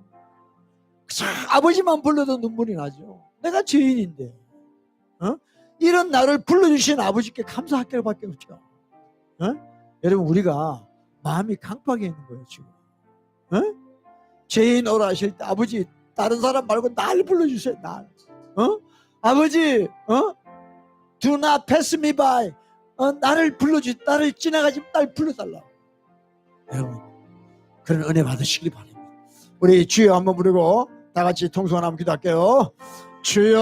S1: 그저 아버지만 불러도 눈물이 나죠. 내가 죄인인데. 이런 나를 불러주신 아버지께 감사할 것밖에 없죠. 여러분, 우리가 마음이 강팍해 있는 거예요 지금. 죄인 오라 하실 때 아버지 다른 사람 말고 날 불러주세요. 날. 아버지 do not pass me by. 나를 지나가지 날 불러달라. 여러분, 그런 은혜 받으시기 바랍니다. 우리 주여 한번 부르고 다 같이 통성을 한번 기도할게요. 주여.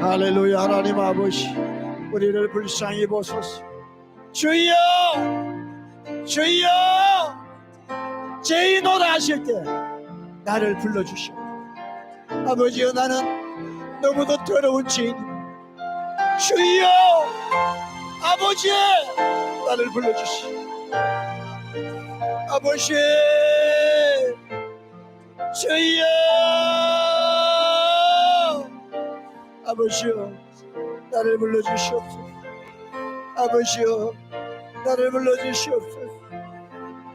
S1: 할렐루야. 하나님 아버지, 우리를 불쌍히 보소서. 주여 주여 죄인 오라 하실 때 나를 불러주시오. 아버지여, 나는 너무도 더러운 죄인입니다. 주여 아버지, 나를 불러주시오. 아버지 주여 아버지여, 나를 불러주시옵소서. 아버지여, 나를 불러주시옵소서.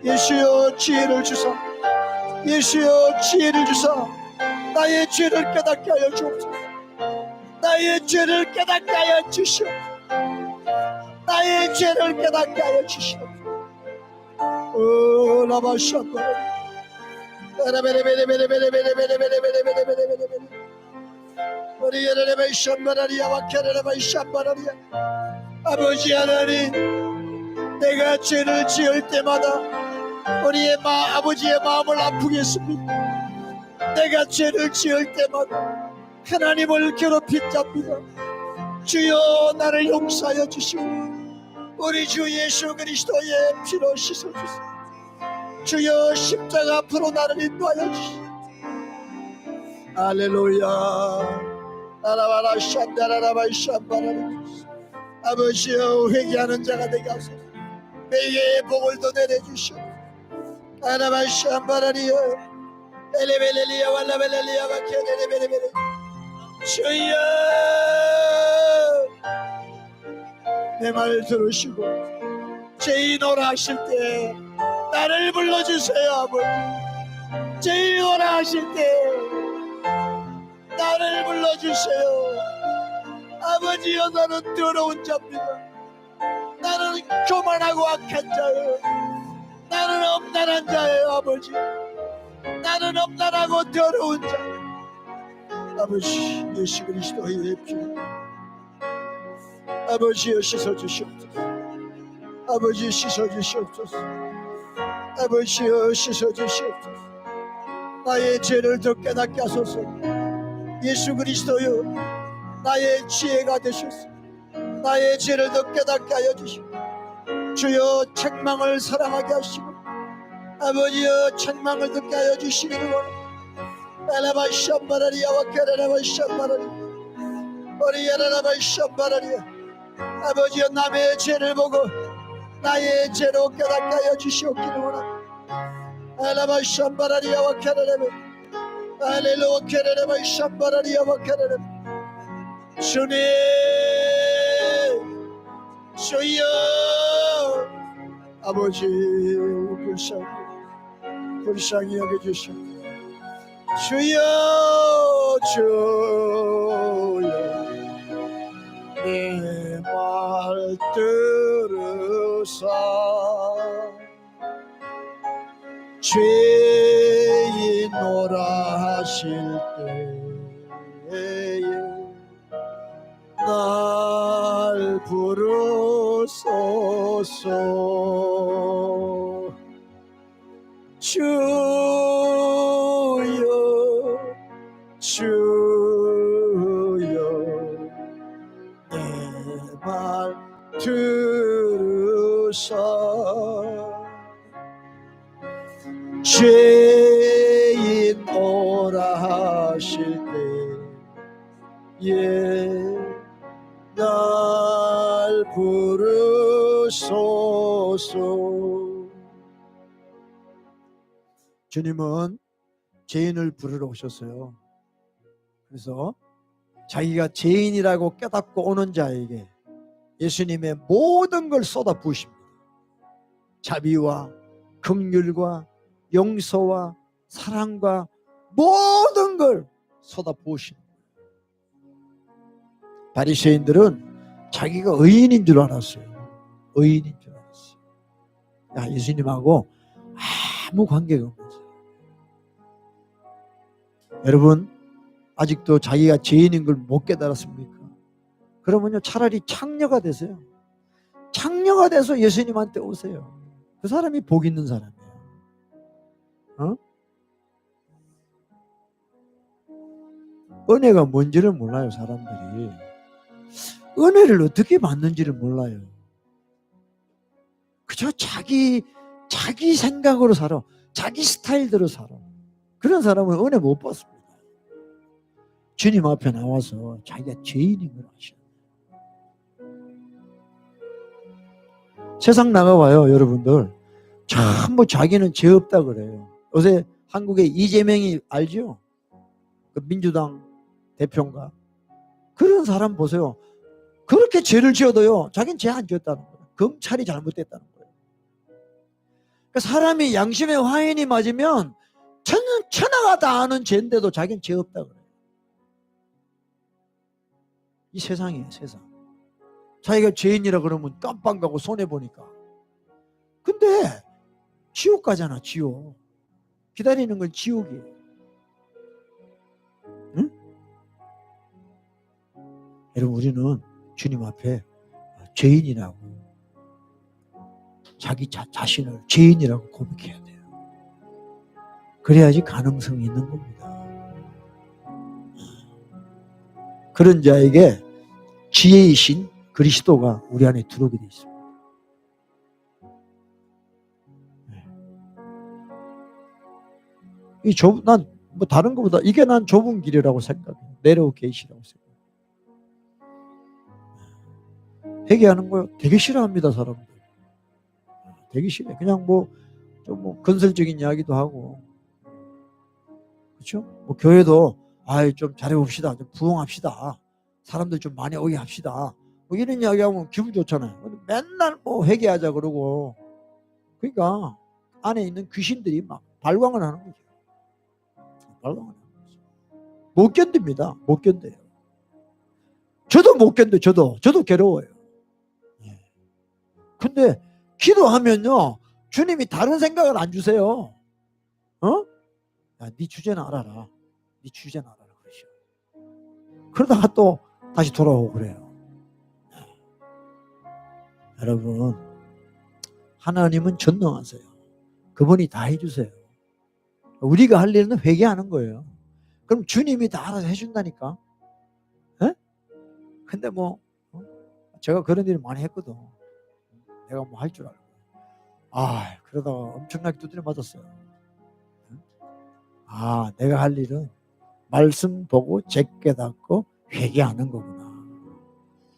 S1: 예수여, 지혜를 주사. 예수여, 지혜를 주사. 나의 죄를 깨닫게 하여 주옵소서. 나의 죄를 깨닫게 하여 주시옵소서. 나의 죄를 깨닫게 하여 주시옵소서. 오 라바샤토 아버지 하나님, 내가 죄를 지을 때마다 아버지의 마음을 아프게 했습니다. 내가 죄를 지을 때마다 하나님을 괴롭힌 자입니다. 주여, 나를 용서하여 주시고 우리 주 예수 그리스도의 피로 씻어주세요. 주여, 십자가 앞으로 나를 인도하여 주시오. 할렐루야. 나라바라 샨다라라바 샨바라리. 아버지여, 회개하는 자가 되게 하소서. 매일 복을 더 내려주시오. 아라바 샨바라리여 엘레벨레리야 왈라벨레리야 바케레레베레베레. 주여, 내 말 들으시고 죄인 오라 하실 때 나를 불러주세요. 아버지, 죄인 오라 하실 때 나를 불러주세요. 아버지여, 나는 더러운 자입니다. 나는 교만하고 악한 자예요. 나는 엄난한 자예요. 아버지, 나는 엄난하고 더러운 자. 아버지, 예수 그리스도의 피로 아버지여 씻어주시옵소서. 아버지 씻어주시옵소서. 아버지여 씻어주시옵소서. 나의 죄를 더 깨닫게 하소서. 예수 그리스도여, 나의 지혜가 되소서. 나의 죄를 더 깨닫게 하여 주시고, 주여 책망을 사랑하게 하시고, 아버지여 책망을 듣게 하여 주시기를 원합니다. 엘라바 샴바라리아와 케레라바 샴바라리 오리야라바 샴바라리아. 아버지여 남의 죄를 보고 나의 죄로 깨닫게 하여 주시옵기를 원합니다. 엘라바 샴바라리아와 케레라바 알렐루야 케레라바 샴바라리아와 케레라바. 주님, 주여, 아버지 불쌍히 여겨주시옵소서. 주여, 주여, 내 말 들으사 죄인노라 하실 때에 날 부르소서. 주여, 주여, 내 말 들으사 죄인 오라 하실 때에 날 부르소서. 주님은 죄인을 부르러 오셨어요. 그래서 자기가 죄인이라고 깨닫고 오는 자에게 예수님의 모든 걸 쏟아 부으십니다. 자비와 긍휼과 용서와 사랑과 모든 걸 쏟아 부으십니다. 바리새인들은 자기가 의인인 줄 알았어요. 의인인 줄 알았어요. 야, 예수님하고 아무 관계가 없는 거예요. 여러분, 아직도 자기가 죄인인 걸 못 깨달았습니까? 그러면요, 차라리 창녀가 되세요. 창녀가 돼서 예수님한테 오세요. 그 사람이 복 있는 사람이에요. 은혜가 뭔지를 몰라요, 사람들이. 은혜를 어떻게 받는지를 몰라요. 그저 자기 생각으로 살아. 자기 스타일대로 살아. 그런 사람은 은혜 못 받습니다. 주님 앞에 나와서 자기가 죄인인 걸 아셔요. 세상 나가봐요, 여러분들. 전부 자기는 죄 없다 그래요. 요새 한국의 이재명이 알죠? 그 민주당 대표인가? 그런 사람 보세요. 그렇게 죄를 지어도요, 자기는 죄 안 지었다는 거예요. 검찰이 잘못됐다는 거예요. 그러니까 사람이 양심의 화인이 맞으면 천하가 다 아는 죄인데도 자기는 죄 없다 그래요. 이 세상이에요, 세상. 자기가 죄인이라 그러면 깜빵 가고 손해보니까. 근데 지옥 가잖아, 지옥. 기다리는 건 지옥이에요. 응? 여러분, 우리는 주님 앞에 죄인이라고, 자기 자신을 죄인이라고 고백해야 돼요. 그래야지 가능성이 있는 겁니다. 그런 자에게 지혜이신 그리스도가 우리 안에 들어오게 되어 있습니다. 난 뭐 다른 것보다 이게 난 좁은 길이라고 생각해요. 내려오 계시라고 생각해요. 회개하는 거 되게 싫어합니다, 사람들. 되게 싫어요. 그냥 좀 건설적인 이야기도 하고, 그렇죠? 뭐 교회도 좀 잘해봅시다, 좀 부흥합시다, 사람들 좀 많이 오게 합시다, 뭐 이런 이야기하면 기분 좋잖아요. 맨날 뭐 회개하자 그러고, 그러니까 안에 있는 귀신들이 막 발광을 하는 거죠. 발광을 하는 거죠. 못 견딥니다. 못 견뎌요. 저도 못 견뎌요. 저도 괴로워요. 근데 기도하면요, 주님이 다른 생각을 안 주세요. 야, 네 주제는 알아라. 네 주제는 알아라 그러셔. 그러다가 또 다시 돌아오고 그래요. 여러분, 하나님은 전능하세요. 그분이 다 해주세요. 우리가 할 일은 회개하는 거예요. 그럼 주님이 다 알아서 해준다니까. 에? 근데 뭐 제가 그런 일을 많이 했거든. 내가 뭐 할 줄 알고. 그러다가 엄청나게 두드려 맞았어요. 내가 할 일은 말씀 보고 깨닫고 회개하는 거구나.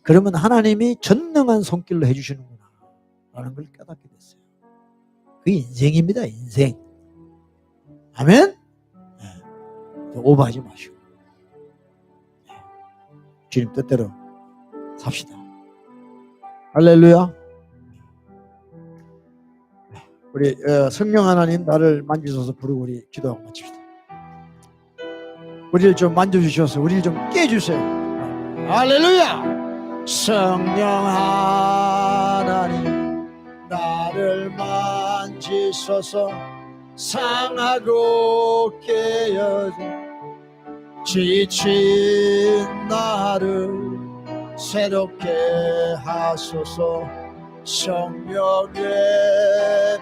S1: 그러면 하나님이 전능한 손길로 해주시는구나 라는 걸 깨닫게 됐어요. 그게 인생입니다. 인생. 아멘. 오버하지 마시고 주님 뜻대로 삽시다. 할렐루야. 우리 성령 하나님 나를 만지셔서 부르고 우리 기도하고 마칩시다. 우리를 좀 만져주셔서 우리를 좀 깨주세요. 할렐루야. 성령 하나님 나를 만지셔서 상하고 깨어진 지친 나를 새롭게 하소서. 성령의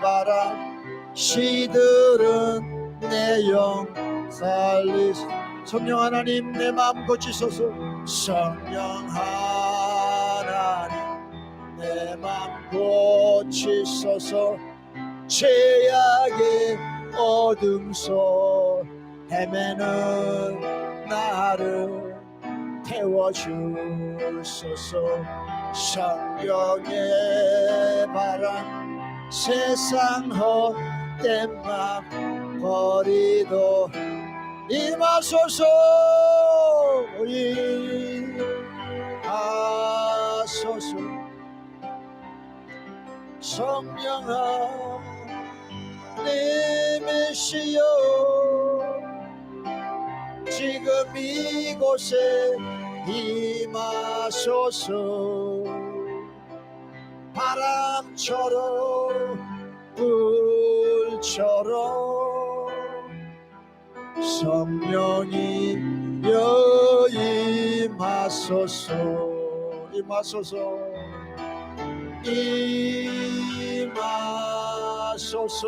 S1: 바람 시들은 내 영 살리소. 성령 하나님 내 마음 고치소서. 성령 하나님 내 마음 고치소서. 죄악의 어둠 속 헤매는 나를 태워주소서. 성령의 바람 세상 헛된 맘 버리도 임하소서. 임하소서. 성령 하나님이시여 지금 이곳에 임하소서. 바람처럼 불처럼 성령이 임하소서. 임하소서. 임하소서.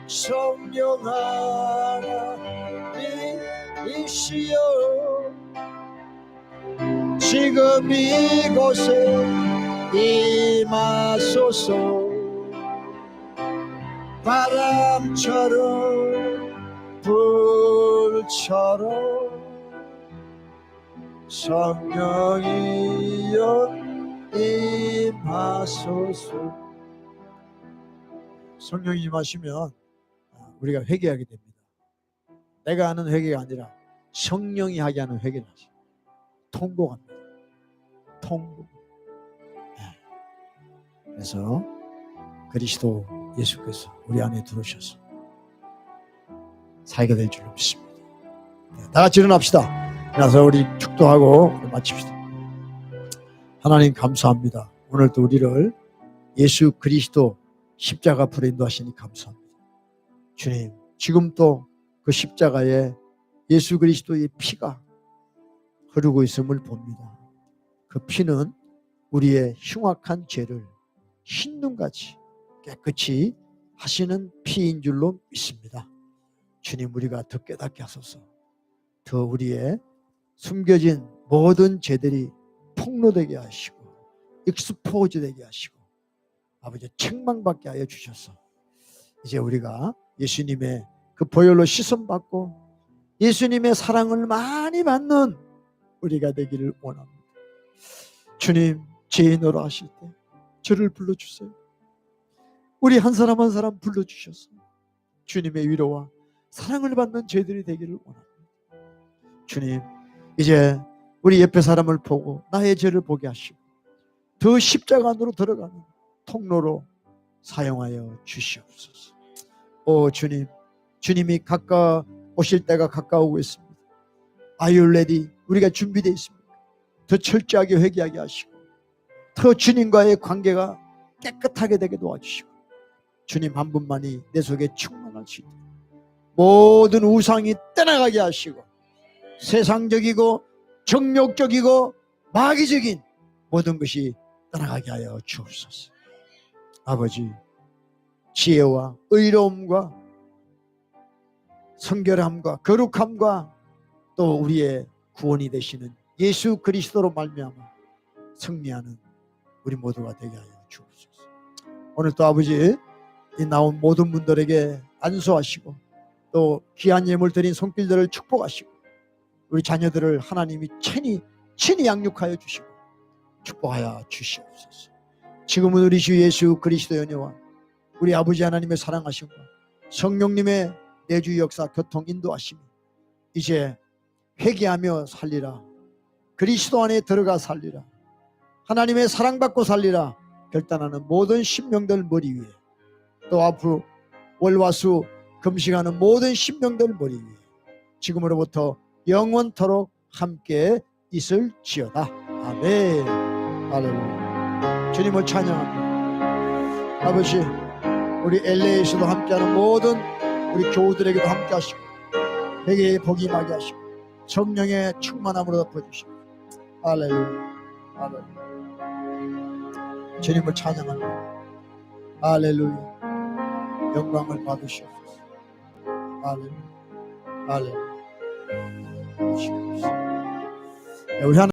S1: 성령 하나님이시여 지금 이곳에 임하소서. 바람처럼 불처럼 성령이여 임하소서. 성령이 임하시면 우리가 회개하게 됩니다. 내가 하는 회개가 아니라 성령이 하게 하는 회개를 하죠. 통곡합니다. 통곡. 그래서 그리스도 예수께서 우리 안에 들어오셔서 사이가 될 줄로 믿습니다. 다 같이 일어납시다. 일어나서 우리 축도하고 마칩시다. 하나님 감사합니다. 오늘도 우리를 예수 그리스도 십자가 불에 인도하시니 감사합니다. 주님, 지금 또 그 십자가에 예수 그리스도의 피가 흐르고 있음을 봅니다. 그 피는 우리의 흉악한 죄를 흰눈같이 깨끗이 하시는 피인 줄로 믿습니다. 주님, 우리가 더 깨닫게 하소서. 더 우리의 숨겨진 모든 죄들이 폭로되게 하시고 익스포즈 되게 하시고 아버지 책망받게 하여 주셔서 이제 우리가 예수님의 그 보혈로 씻음받고 예수님의 사랑을 많이 받는 우리가 되기를 원합니다. 주님, 죄인으로 하실 때 저를 불러주세요. 우리 한 사람 한 사람 불러주셔서 주님의 위로와 사랑을 받는 죄들이 되기를 원합니다. 주님, 이제 우리 옆에 사람을 보고 나의 죄를 보게 하시고 더 십자가 안으로 들어가는 통로로 사용하여 주시옵소서. 오 주님, 주님이 오실 때가 가까우고 있습니다. Are you ready? 우리가 준비되어 있습니다. 더 철저하게 회개하게 하시고 더 주님과의 관계가 깨끗하게 되게 도와주시고 주님 한 분만이 내 속에 충만할 수 있도록 모든 우상이 떠나가게 하시고 세상적이고 정욕적이고 마귀적인 모든 것이 떠나가게 하여 주옵소서. 아버지, 지혜와 의로움과 성결함과 거룩함과 또 우리의 구원이 되시는 예수 그리스도로 말미암아 승리하는 우리 모두가 되게 하여 주옵소서. 오늘 또 아버지, 이 나온 모든 분들에게 안수하시고 또 귀한 예물 드린 손길들을 축복하시고 우리 자녀들을 하나님이 친히 양육하여 주시고 축복하여 주시옵소서. 지금은 우리 주 예수 그리스도의 은혜와 우리 아버지 하나님의 사랑하심과 성령님의 내주 역사 교통 인도하심이 이제 회개하며 살리라, 그리스도 안에 들어가 살리라, 하나님의 사랑받고 살리라 결단하는 모든 심령들 머리 위에, 또 앞으로 월화수 금식하는 모든 심령들 머리 위에 지금으로부터 영원토록 함께 있을지어다. 아멘. 할렐루야. 주님을 찬양합니다. 아버지, 우리 LA에서도 함께하는 모든 우리 교우들에게도 함께 하시고 회개의 복이 임하게 하시고 성령의 충만함으로 덮어주시고. 할렐루야. 할렐루야. 주님을 찬양합니다. 할렐루야. 영광을 받으시옵소서. 할렐루야. 할렐루야. 우리 하나님